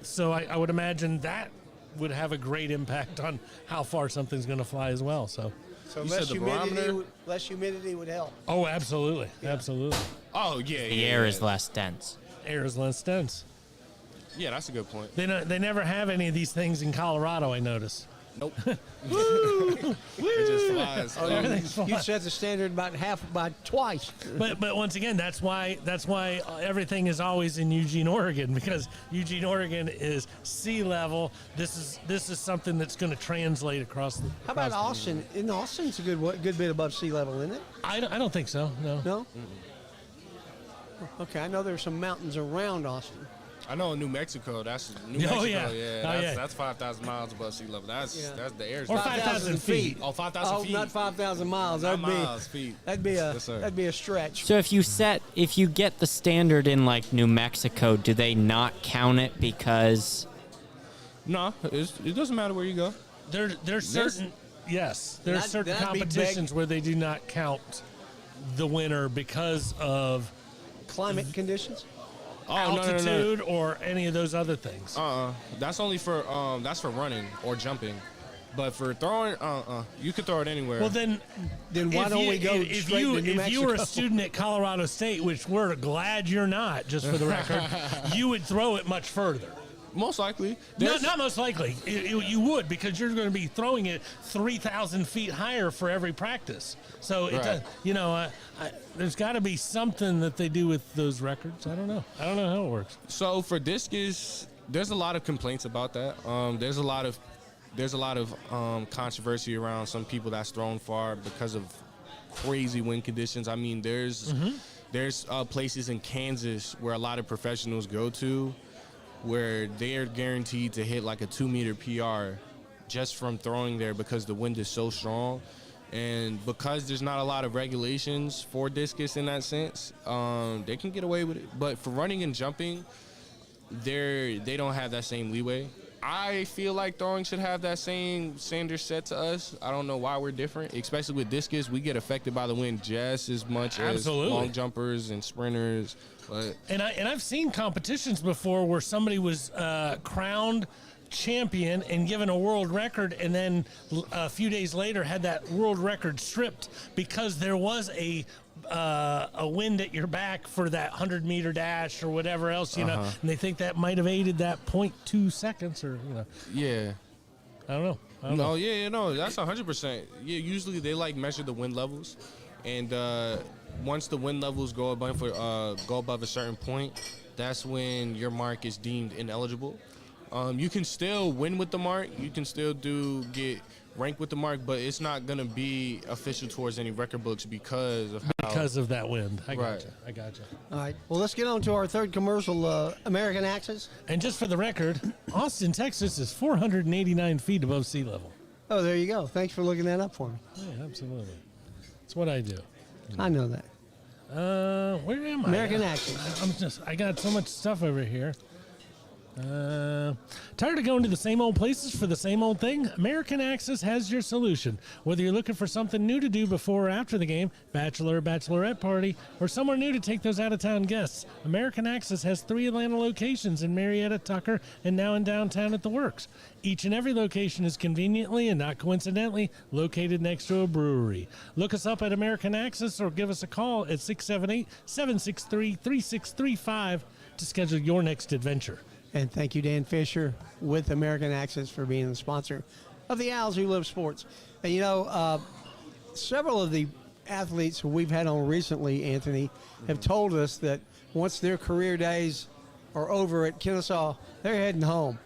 so I would imagine that would have a great impact on how far something's going to fly as well. So. So You said the barometer? less humidity would help. Oh, absolutely, absolutely. Oh yeah. The air is less dense. Air is less dense. Yeah, that's a good point. They never have any of these things in Colorado, I notice. Nope. It just flies. Everything's fine. You set the standard about twice. But once again, that's why everything is always in Eugene, Oregon, because Eugene, Oregon is sea level. This is something that's going to translate across the. How about across the- Austin? In Austin's a good bit above sea level, isn't it? I don't think so. No. No? Okay, I know there's some mountains around Austin. I know in New Mexico, that's New Oh, Mexico. yeah. Yeah, Oh, yeah. that's 5,000 miles above sea level. That's the air's Or 5,000 feet. Oh, 5,000 feet. not 5,000 miles. Not That'd miles, feet. be Yes, sir. that'd be a stretch. So if you get the standard in like New Mexico, do they not count it because No, it doesn't matter where you go. There's certain there's certain that'd be competitions where they do not count the winner because of Climate conditions. Oh, altitude or any of those other things. That's only for running or jumping. But for throwing, you could throw it anywhere. Well, then Why if don't you, we go if straight you to New if you were a Mexico? student at Colorado State, which we're glad you're not, just for the record, you would throw it much further. most likely. Not most likely. You would, because you're going to be throwing it 3,000 feet higher for every practice. So Right. there's got to be something that they do with those records. I don't know how it works. So for discus, there's a lot of complaints about that. There's a lot of there's a lot of controversy around some people that's thrown far because of crazy wind conditions. I mean, there's places in Kansas where a lot of professionals go to where they are guaranteed to hit like a 2-meter PR just from throwing there because the wind is so strong. And because there's not a lot of regulations for discus in that sense, they can get away with it. But for running and jumping, they don't have that same leeway. I feel like throwing should have that same standard set to us. I don't know why we're different, especially with discus. We get affected by the wind just as much as long jumpers and sprinters. But And I've seen competitions before where somebody was crowned champion and given a world record, and then a few days later had that world record stripped because there was a wind at your back for that 100-meter dash or whatever else, you know, and they think that might have aided that 0.2 seconds or, you know. Yeah. I don't know. No, that's 100%. Yeah, usually they like measure the wind levels, and once the wind levels go above a certain point, that's when your mark is deemed ineligible. You can still win with the mark. You can still get ranked with the mark, but it's not going to be official towards any record books because of that wind. I gotcha. All right. Well, let's get on to our third commercial, American Access. And just for the record, Austin, Texas is 489 feet above sea level. Oh, there you go. Thanks for looking that up for me. Yeah, absolutely. That's what I do. I know that. Where am I? American Access. I got so much stuff over here. Tired of going to the same old places for the same old thing? American Access has your solution. Whether you're looking for something new to do before or after the game, bachelor or bachelorette party, or somewhere new to take those out-of-town guests, American Access has 3 Atlanta locations in Marietta, Tucker, and now in downtown at the Works. Each and every location is conveniently and not coincidentally located next to a brewery. Look us up at American Access or give us a call at 678-763-3635 to schedule your next adventure. And thank you, Dan Fisher, with American Access, for being the sponsor of the Owls Who Live Sports. And, you know, several of the athletes who we've had on recently, Anthony, have told us that once their career days are over at Kennesaw, they're heading home.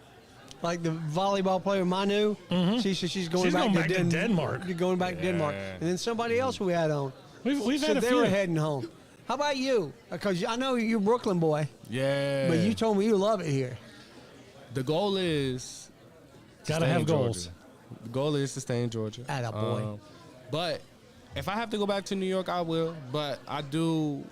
Like the volleyball player Manu, she said she's going back to Denmark. Going back to Denmark. And then somebody else we had on. We've said had a they few. were heading home. How about you? Because I know you're a Brooklyn boy. Yeah. But you told me you love it here. The goal is gotta have goals. Georgia. The goal is to stay in Georgia. Attaboy. But if I have to go back to New York, I will. But I do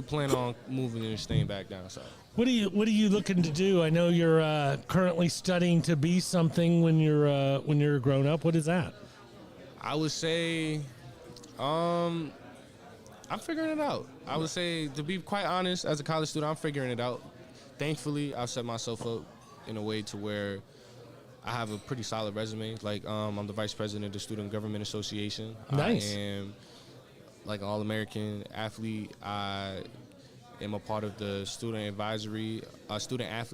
plan on moving and staying back down south. What are you looking to do? I know you're currently studying to be something when you're grown up. What is that? I would say, I'm figuring it out. I would say, to be quite honest, as a college student, I'm figuring it out. Thankfully, I've set myself up in a way to where I have a pretty solid resume. Like, I'm the vice president of the Student Government Association. Nice. I am like an All-American athlete. I am a part of the Student Athlete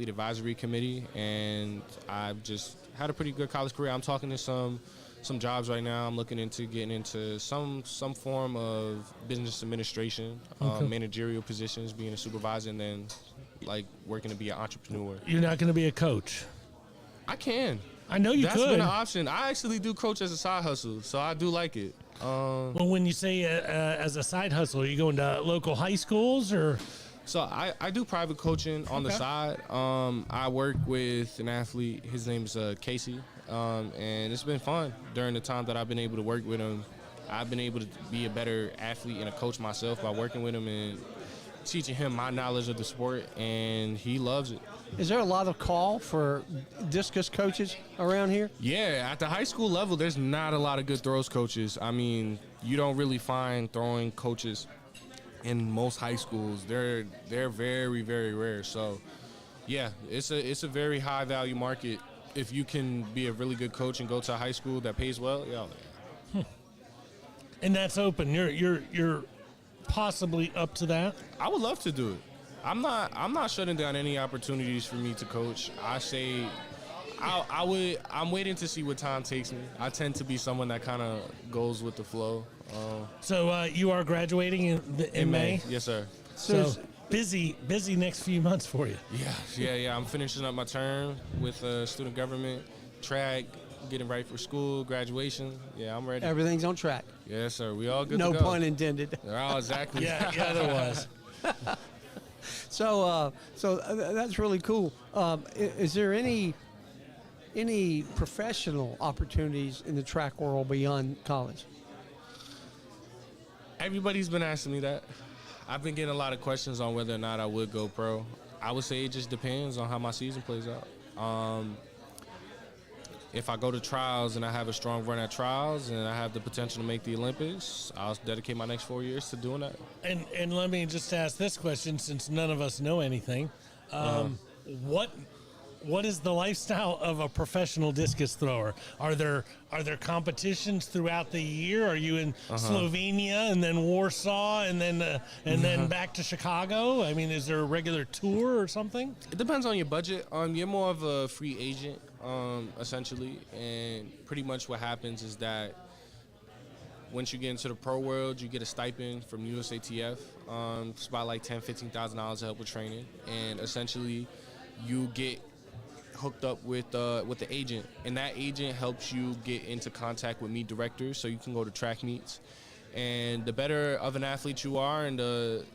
Advisory Committee, and I've just had a pretty good college career. I'm talking to some jobs right now. I'm looking into getting into some form of business administration, managerial positions, being a supervisor, and then like working to be an entrepreneur. You're not going to be a coach. I can. I know you could. That's been an option. I actually do coach as a side hustle, so I do like it. Well, when you say as a side hustle, are you going to local high schools or? So I do private coaching on the side. I work with an athlete. His name's Casey, and it's been fun during the time that I've been able to work with him. I've been able to be a better athlete and a coach myself by working with him and teaching him my knowledge of the sport, and he loves it. Is there a lot of call for discus coaches around here? Yeah, at the high school level, there's not a lot of good throws coaches. I mean, you don't really find throwing coaches in most high schools. They're very, very rare. So, yeah, it's a very high value market. If you can be a really good coach and go to a high school that pays well, yeah. And that's open. You're possibly up to that. I would love to do it. I'm not shutting down any opportunities for me to coach. I say I'm waiting to see what time takes me. I tend to be someone that kind of goes with the flow. So you are graduating in May? Yes, sir. So busy next few months for you. Yeah. I'm finishing up my term with student government, track, getting ready for school, graduation. Yeah, I'm ready. Everything's on track. Yes, sir. We all good No to go. pun intended. Oh, exactly. Yeah, there was. So that's really cool. Is there any professional opportunities in the track world beyond college? Everybody's been asking me that. I've been getting a lot of questions on whether or not I would go pro. I would say it just depends on how my season plays out. If I go to trials and I have a strong run at trials and I have the potential to make the Olympics, I'll dedicate my next 4 years to doing that. And let me just ask this question, since none of us know anything. What is the lifestyle of a professional discus thrower? Are there competitions throughout the year? Are you in Slovenia and then Warsaw and then back to Chicago? I mean, is there a regular tour or something? It depends on your budget. You're more of a free agent, essentially, and pretty much what happens is that once you get into the pro world, you get a stipend from USATF. It's about like $10,000, $15,000 to help with training, and essentially you get hooked up with the agent, and that agent helps you get into contact with meet directors so you can go to track meets. And the better of an athlete you are, and the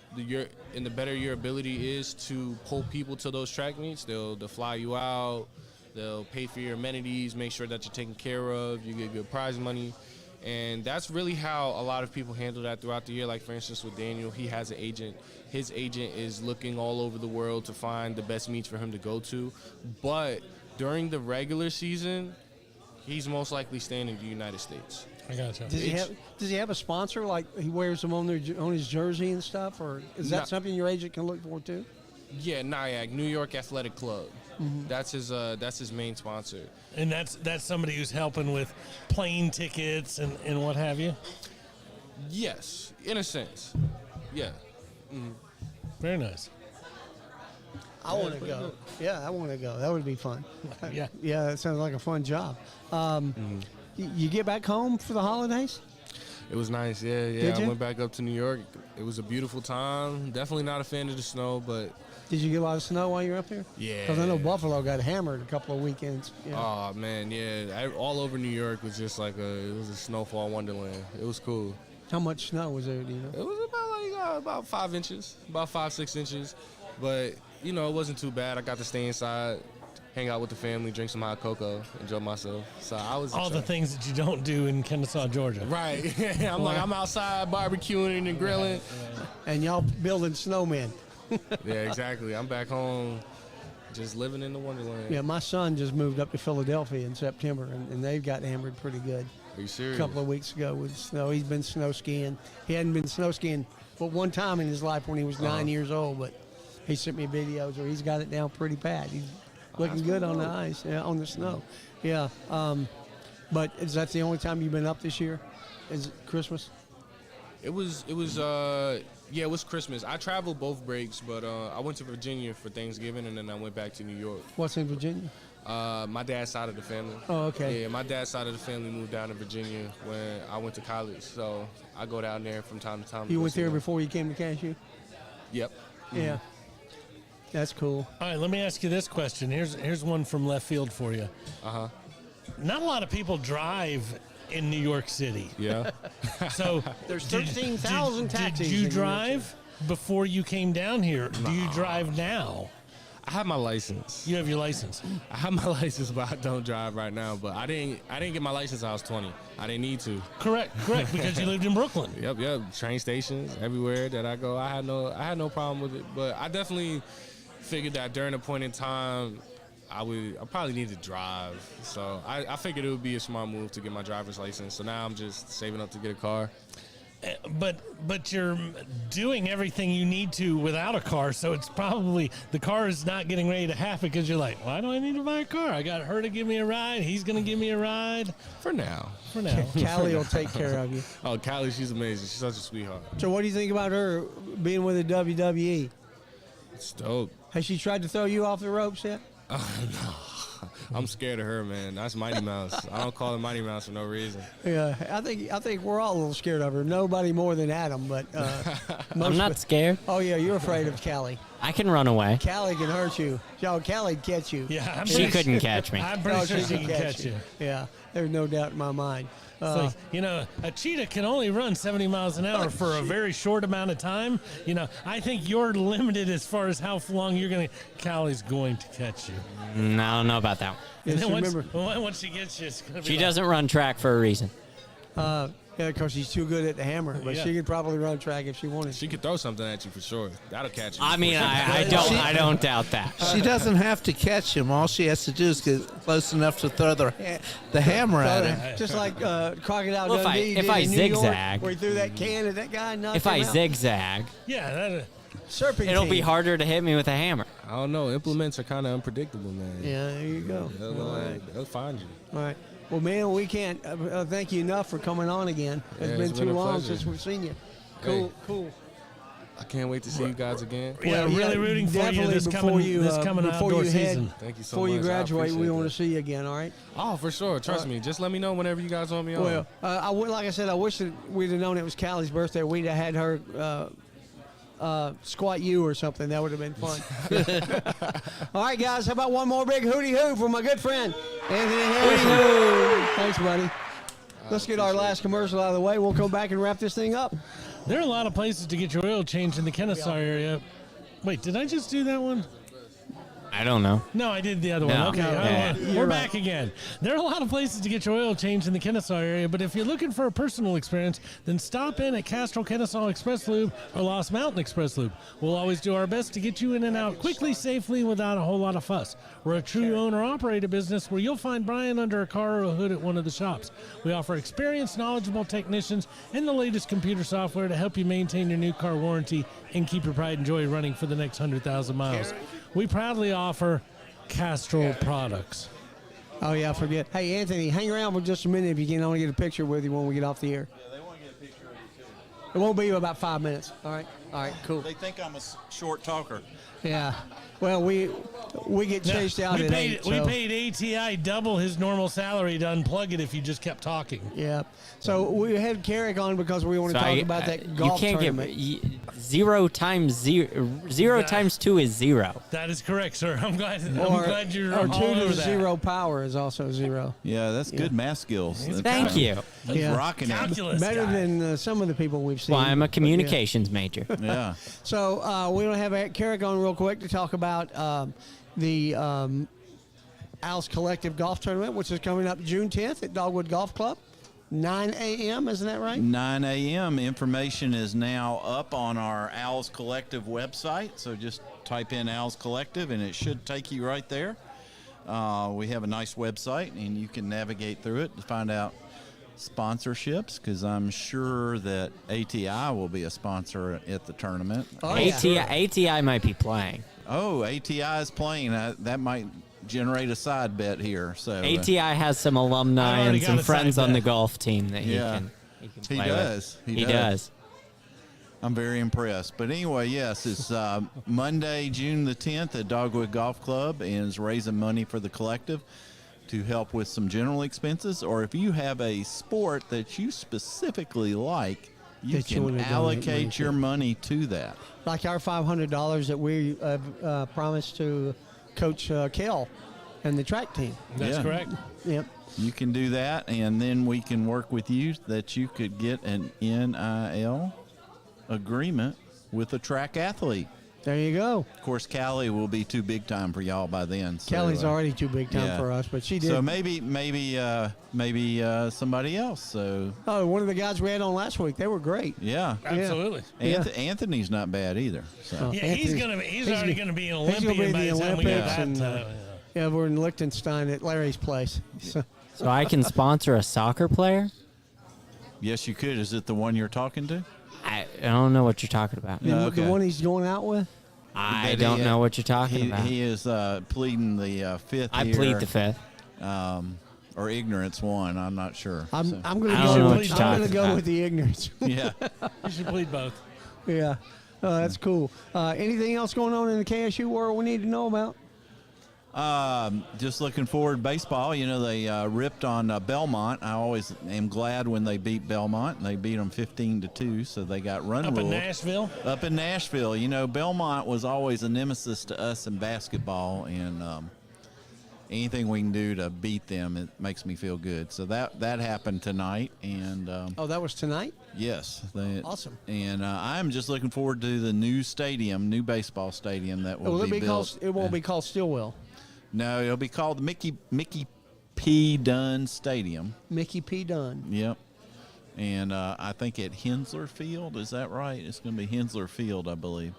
better your ability is to pull people to those track meets, they'll fly you out, they'll pay for your amenities, make sure that you're taken care of, you get good prize money. And that's really how a lot of people handle that throughout the year. Like, for instance, with Daniel, he has an agent. His agent is looking all over the world to find the best meets for him to go to. But during the regular season, he's most likely staying in the United States. I gotcha. Does he have a sponsor, like he wears them on his jersey and stuff, or is that something your agent can look for too? Yeah, NYAC, New York Athletic Club. Mm-hmm. That's his main sponsor. And that's somebody who's helping with plane tickets and what have you? Yes, in a sense. Yeah. Mm-hmm. Very nice. I want to go. Yeah, I want to go. That would be fun. Yeah. Yeah, that sounds like a fun job. You get back home for the holidays? It was nice, yeah. Did you? I went back up to New York. It was a beautiful time. Definitely not a fan of the snow, but... Did you get a lot of snow while you were up there? Yeah. Because I know Buffalo got hammered a couple of weekends. Yeah. Oh, man, yeah. All over New York was just like it was a snowfall wonderland. It was cool. How much snow was there, do you know? It was about 5 inches, about 5-6 inches. But, it wasn't too bad. I got to stay inside, hang out with the family, drink some hot cocoa, enjoy myself. So I was all the things that you don't do in Kennesaw, Georgia. Right. I'm outside barbecuing and grilling. And y'all building snowmen. Yeah, exactly. I'm back home just living in the wonderland. Yeah, my son just moved up to Philadelphia in September, and they've got hammered pretty good. Are you serious? A couple of weeks ago with snow. He's been snow skiing. He hadn't been snow skiing but one time in his life when he was 9 years old, but he sent me videos where he's got it down pretty bad. He's looking good on the ice, on the snow. Yeah. But is that the only time you've been up this year? Is it Christmas? It was Christmas. I traveled both breaks, but I went to Virginia for Thanksgiving, and then I went back to New York. What's in Virginia? My dad's side of the family. Oh, okay. Yeah, my dad's side of the family moved down to Virginia when I went to college, so I go down there from time to time. You went there before you came to Cashew? Yep. Yeah. That's cool. All right, let me ask you this question. Here's one from left field for you. Uh-huh. Not a lot of people drive in New York City. Yeah. So there's 13,000 taxis. Did you drive before you came down here? Do you drive now? I have my license. You have your license. I have my license, but I don't drive right now. But I didn't get my license when I was 20. I didn't need to. Correct, because you lived in Brooklyn. Yep. Train stations everywhere that I go. I had no problem with it. But I definitely figured that during a point in time, I probably need to drive. So I figured it would be a smart move to get my driver's license. So now I'm just saving up to get a car. But you're doing everything you need to without a car, so it's probably the car is not getting ready to happen because you're like, why do I need to buy a car? I got her to give me a ride. He's going to give me a ride. For now. Callie will take care of you. Oh, Callie, she's amazing. She's such a sweetheart. So what do you think about her being with the WWE? It's dope. Has she tried to throw you off the ropes yet? No. I'm scared of her, man. That's Mighty Mouse. I don't call her Mighty Mouse for no reason. Yeah, I think we're all a little scared of her. Nobody more than Adam, but I'm not scared. Oh yeah, you're afraid of Callie. I can run away. Callie can hurt you. Callie'd catch you. Yeah, She couldn't catch me. I'm pretty sure she can catch you. Yeah, there's no doubt in my mind. It's like, a cheetah can only run 70 miles an hour for a very short amount of time. I think you're limited as far as how long you're going to. Callie's going to catch you. No, I don't know about that one. And Yes, then remember. once she gets you, it's going to be She doesn't run track for a reason. Yeah, because she's too good at the hammer. But Yeah. she could probably run track if she wanted. She could throw something at you for sure. That'll catch you. I mean, I don't doubt that. She doesn't have to catch him. All she has to do is get close enough to throw the hammer at him. Just like Crocodile Well, Dundee if I did in New York, zigzag- where he threw that can at that guy and knocked If him I out. zigzag, Yeah, Serpentine. it'll be harder to hit me with a hammer. I don't know. Implements are kind of unpredictable, man. Yeah, there you go. They'll find you. All right. Well, man, we can't thank you enough for coming on again. It's been too a long pleasure. since we've seen you. Hey. Cool. I can't wait to see you guys again. Yeah, really rooting for you definitely this before coming, you, this coming before outdoor you head, season. Thank you so Before much. you I graduate, we appreciate want to that. see you again, all right? Oh, for sure. Trust me. Just let me know whenever you guys want me on. Well, like I said, I wish that we'd have known it was Callie's birthday. We'd have had her squat you or something. That would have been fun. All right, guys. How about one more big hootie hoo for my good friend, Anthony Harrison. Thanks, buddy. Let's get our last commercial out of the way. We'll come back and wrap this thing up. There are a lot of places to get your oil changed in the Kennesaw area. Wait, did I just do that one? I don't know. No, I did the other No. one. Okay, Yeah. we're back again. There are a lot of places to get your oil changed in the Kennesaw area, but if you're looking for a personal experience, then stop in at Castrol Kennesaw Express Lube or Lost Mountain Express Lube. We'll always do our best to get you in and out quickly, safely, without a whole lot of fuss. We're a true owner-operator business where you'll find Brian under a car or a hood at one of the shops. We offer experienced, knowledgeable technicians and the latest computer software to help you maintain your new car warranty and keep your pride and joy running for the next 100,000 miles. We proudly offer Castrol products. Oh, yeah, I forget. Hey, Anthony, hang around for just a minute if you can. I want to get a picture with you when we get off the air. Yeah, they want to get a picture of you, too. It won't be about 5 minutes. All right, cool. They think I'm a short talker. Yeah. Well, we get chased out we at paid, 8. We so- paid ATI double his normal salary to unplug it if you just kept talking. Yeah. So we had Carrick on because we want to talk about that golf you can't tournament. Get 0 times 0 times 2 is 0. That is correct, sir. I'm glad you're or all 2 over to that. 0 power is also 0. Yeah, that's good math skills. Thank you. He's Yeah. rocking it. Calculus Better guy. than some of the people we've seen. Well, I'm a But, yeah. communications major. Yeah. So we want to have Carrick on real quick to talk about the Owls Collective Golf Tournament, which is coming up June 10th at Dogwood Golf Club. 9 a.m., isn't that right? 9 a.m. Information is now up on our Owls Collective website. So just type in Owls Collective and it should take you right there. We have a nice website and you can navigate through it to find out sponsorships because I'm sure that ATI will be a sponsor at the tournament. Oh, yeah. ATI might be playing. Oh, ATI is playing. That might generate a side bet here. So ATI has some alumni I already and some got a friends side on the bet. golf team that Yeah. he can He play does. with. He He does. I'm very impressed. But anyway, yes, it's Monday, June the 10th at Dogwood Golf Club and is raising money for the collective to help with some general expenses. Or if you have a sport that you specifically like, you That you wanna can donate allocate money your to. money to that. Like our $500 that we promised to Coach Kell and the track team. That's Yeah. correct. Yep. You can do that, and then we can work with you that you could get an NIL agreement with a track athlete. There you go. Of course, Callie will be too big time for y'all by then. So, Kelly's already too big time yeah. for us, but she did. So maybe somebody else. So Oh, one of the guys we had on last week, they were great. yeah, Absolutely. Yeah. Anthony's not bad either. So Oh. Yeah, Anthony's- he's already gonna be an he's gonna Olympian be by the the time we get Olympics that and, time. Yeah, we're in Liechtenstein at Larry's place. So, So I can sponsor a soccer player? yes, you could. Is it the one you're talking to? I don't know what you're talking about. Yeah. the okay. one he's going out with? I But don't he, know what you're talking He, about. he is pleading the fifth. I here, plead the fifth. or ignorance one. I'm not sure. I'm So, going I to don't know go. what With, you're I'm going to talking go about. with the ignorance. yeah. You should plead both. Yeah. That's cool. Anything else going on in the KSU world we need to know about? Just looking forward to baseball. You know, they ripped on Belmont. I always am glad when they beat Belmont, and they beat them 15-2, so they got run Up ruled. in Nashville? Up in Nashville. You know, Belmont was always a nemesis to us in basketball, and anything we can do to beat them, it makes me feel good. So that happened tonight, and Oh, that was tonight? yes, Awesome. And I'm just looking forward to the new stadium, new baseball stadium that will be built. It won't be called Stillwell. No, it'll be called the Mickey P. Dunn Stadium. Mickey P. Dunn. Yep. And I think at Hensler Field, is that right? It's going to be Hensler Field, I believe.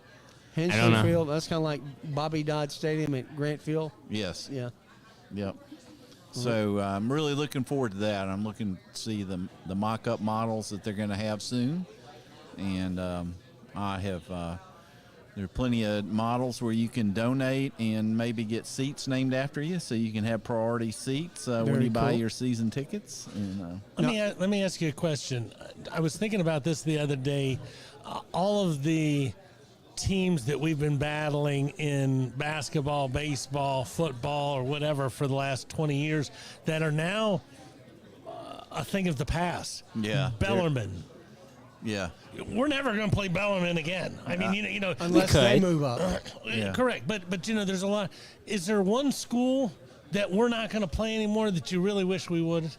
Hensler know. Field, that's kind of like Bobby Dodd Stadium at Grant Field. Yes. Yeah. Yep. So I'm really looking forward to that. I'm looking to see the mock-up models that they're going to have soon. And I have there are plenty of models where you can donate and maybe get seats named after you, so you can have priority seats when Very you buy cool. your season tickets. And, Let me ask you a question. I was thinking about this the other day. All of the teams that we've been battling in basketball, baseball, football, or whatever for the last 20 years that are now a thing of the past. Yeah. Bellarmine. yeah. We're never going to play Bellarmine again. I mean, you know, Unless they move up. Yeah. correct. But you know, there's a lot. Is there one school that we're not going to play anymore that you really wish we would?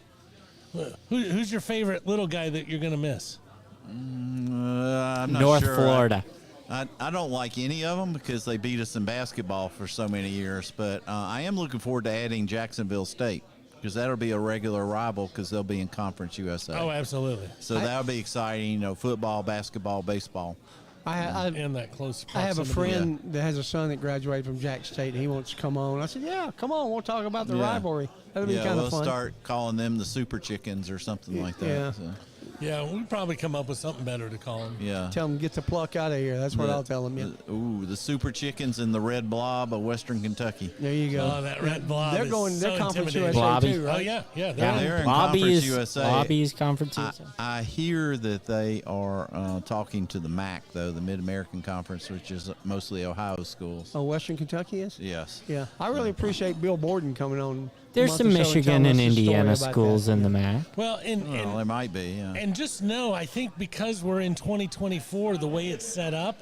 Who's your favorite little guy that you're going to miss? I'm not North sure. Florida. I don't like any of them because they beat us in basketball for so many years, but I am looking forward to adding Jacksonville State because that'll be a regular rival because they'll be in Conference USA. Oh, absolutely. So that'll be exciting, you know, football, basketball, baseball. In that close I have a proximity. friend that has a son that graduated from Jack State, and he wants to come on. I said, yeah, come on. We'll talk about the Yeah. rivalry. That'll be Yeah, kind we'll of fun. start calling them the Super Chickens or something like that. Yeah. So, Yeah, we'd probably come up with something better to call him. yeah. Tell them, get the pluck out of here. That's what I'll tell them. Yeah. The Super Chickens and the Red Blob of Western Kentucky. There you go. Oh, that red blob. They're is going. They're so Conference intimidating. USA Blobby. too, Oh right? yeah. They're in Bobby Conference is USA. Bobby's Conference USA. I hear that they are talking to the MAC, though, the Mid-American Conference, which is mostly Ohio schools. Oh, Western Kentucky is. Yes. Yeah, I really appreciate Bill Borden coming on. a There's month some or so and Michigan telling and us the story Indiana about schools that. in the MAC. Well, Well, there might be, yeah. and just know, I think because we're in 2024, the way it's set up,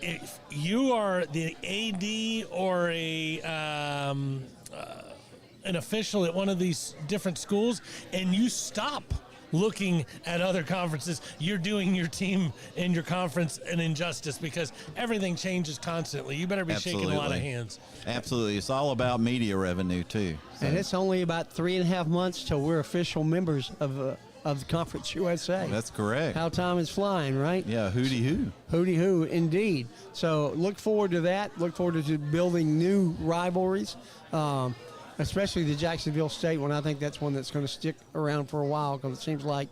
if you are the AD or an official at one of these different schools, and you stop looking at other conferences, you're doing your team and your conference an injustice because everything changes constantly. You better be shaking a lot of Absolutely. hands. Absolutely. It's all about media revenue, too. So, And it's only about 3.5 months till we're official members of the Conference USA. that's correct. How time is flying, right? Yeah, hooty hoo. Hooty hoo, indeed. So look forward to that. Look forward to building new rivalries, especially the Jacksonville State one. I think that's one that's going to stick around for a while because it seems like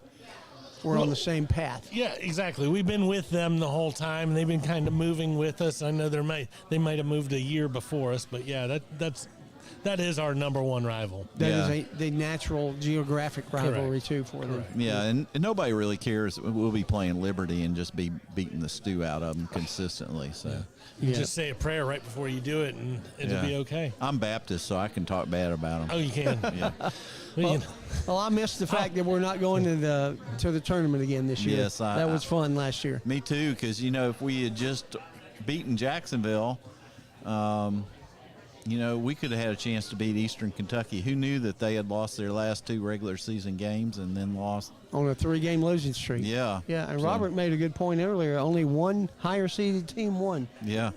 we're on the same path. Yeah, exactly. We've been with them the whole time, and they've been kind of moving with us. I know they might have moved a year before us, but yeah, that is our number one rival. That Yeah. is the natural geographic rivalry, too, for them. Yeah, and nobody really cares. We'll be playing Liberty and just be beating the stew out of them consistently. So You Yeah. just say a prayer right before you do it, and it'll yeah. be okay. I'm Baptist, so I can talk bad about them. Oh, you can. Yeah. Well, you Well, I missed the fact that we're not going to the tournament again this year. Yes, that was fun last year. Me too, because, you know, if we had just beaten Jacksonville, you know, we could have had a chance to beat Eastern Kentucky. Who knew that they had lost their last 2 regular season games and then lost? On a 3-game losing streak. Yeah. Yeah, and So, Robert made a good point earlier. Only one higher seeded team won. Yeah.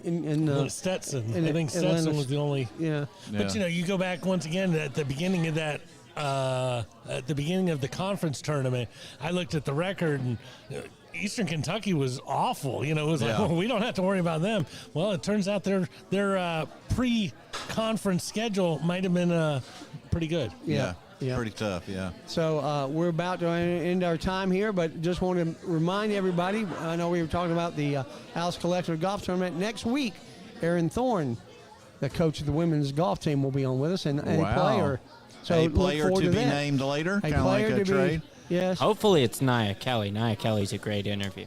Stetson. in I think Atlanta- Stetson was the only. Yeah. But Yeah. you know, you go back once again at the beginning of that, at the beginning of the conference tournament. I looked at the record, and Eastern Kentucky was awful. You know, it was like, Yeah. well, we don't have to worry about them. Well, it turns out their pre-conference schedule might have been pretty good. Yeah. Yeah. Pretty tough, yeah. So we're about to end our time here, but just want to remind everybody, I know we were talking about the Owls Collective Golf Tournament. Next week, Aaron Thorne, the coach of the women's golf team, will be on with us, and a Wow. player. So a look player forward to be that. named later, A kind of like player a to trade. be, yes. Hopefully it's Nia Kelly. Nia Kelly's a great interview.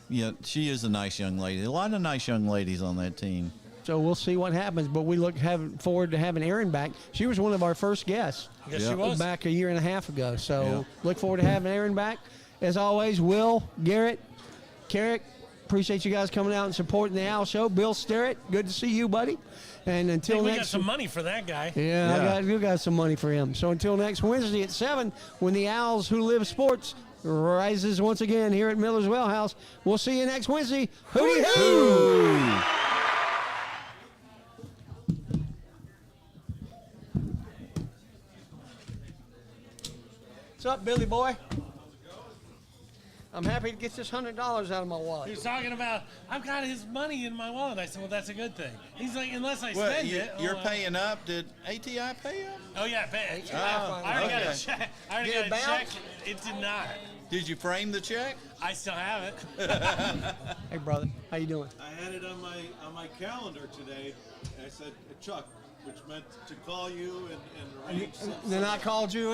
Yeah, she is a nice young lady. A lot of nice young ladies on that team. So we'll see what happens. But we look forward to having Erin back. She was one of our first guests. Yes, she was. Back a year and a half ago. So look forward to having Erin back. As always, Will, Garrett, Carrick, appreciate you guys coming out and supporting the Owl Show. Bill Sterrett, good to see you, buddy. And until we next, got some money for that guy. Yeah, we got some money for him. So until next Wednesday at 7, when the Owls Who Live Sports rises once again here at Miller's Well House, we'll see you next Wednesday. Hooty hoo! What's up, Billy boy? I'm happy to get this $100 out of my wallet. He's talking about, I've got his money in my wallet. I said, well, that's a good thing. He's like, unless I spend it. You're paying up. Did ATI pay up? Oh, yeah, pay. Oh, I already got okay. a check. I already got a check. It did not. Did you frame the check? I still have it. Hey, brother, how you doing? I had it on my calendar today. And I said, Chuck, which meant to call you and arrange something. Then I called you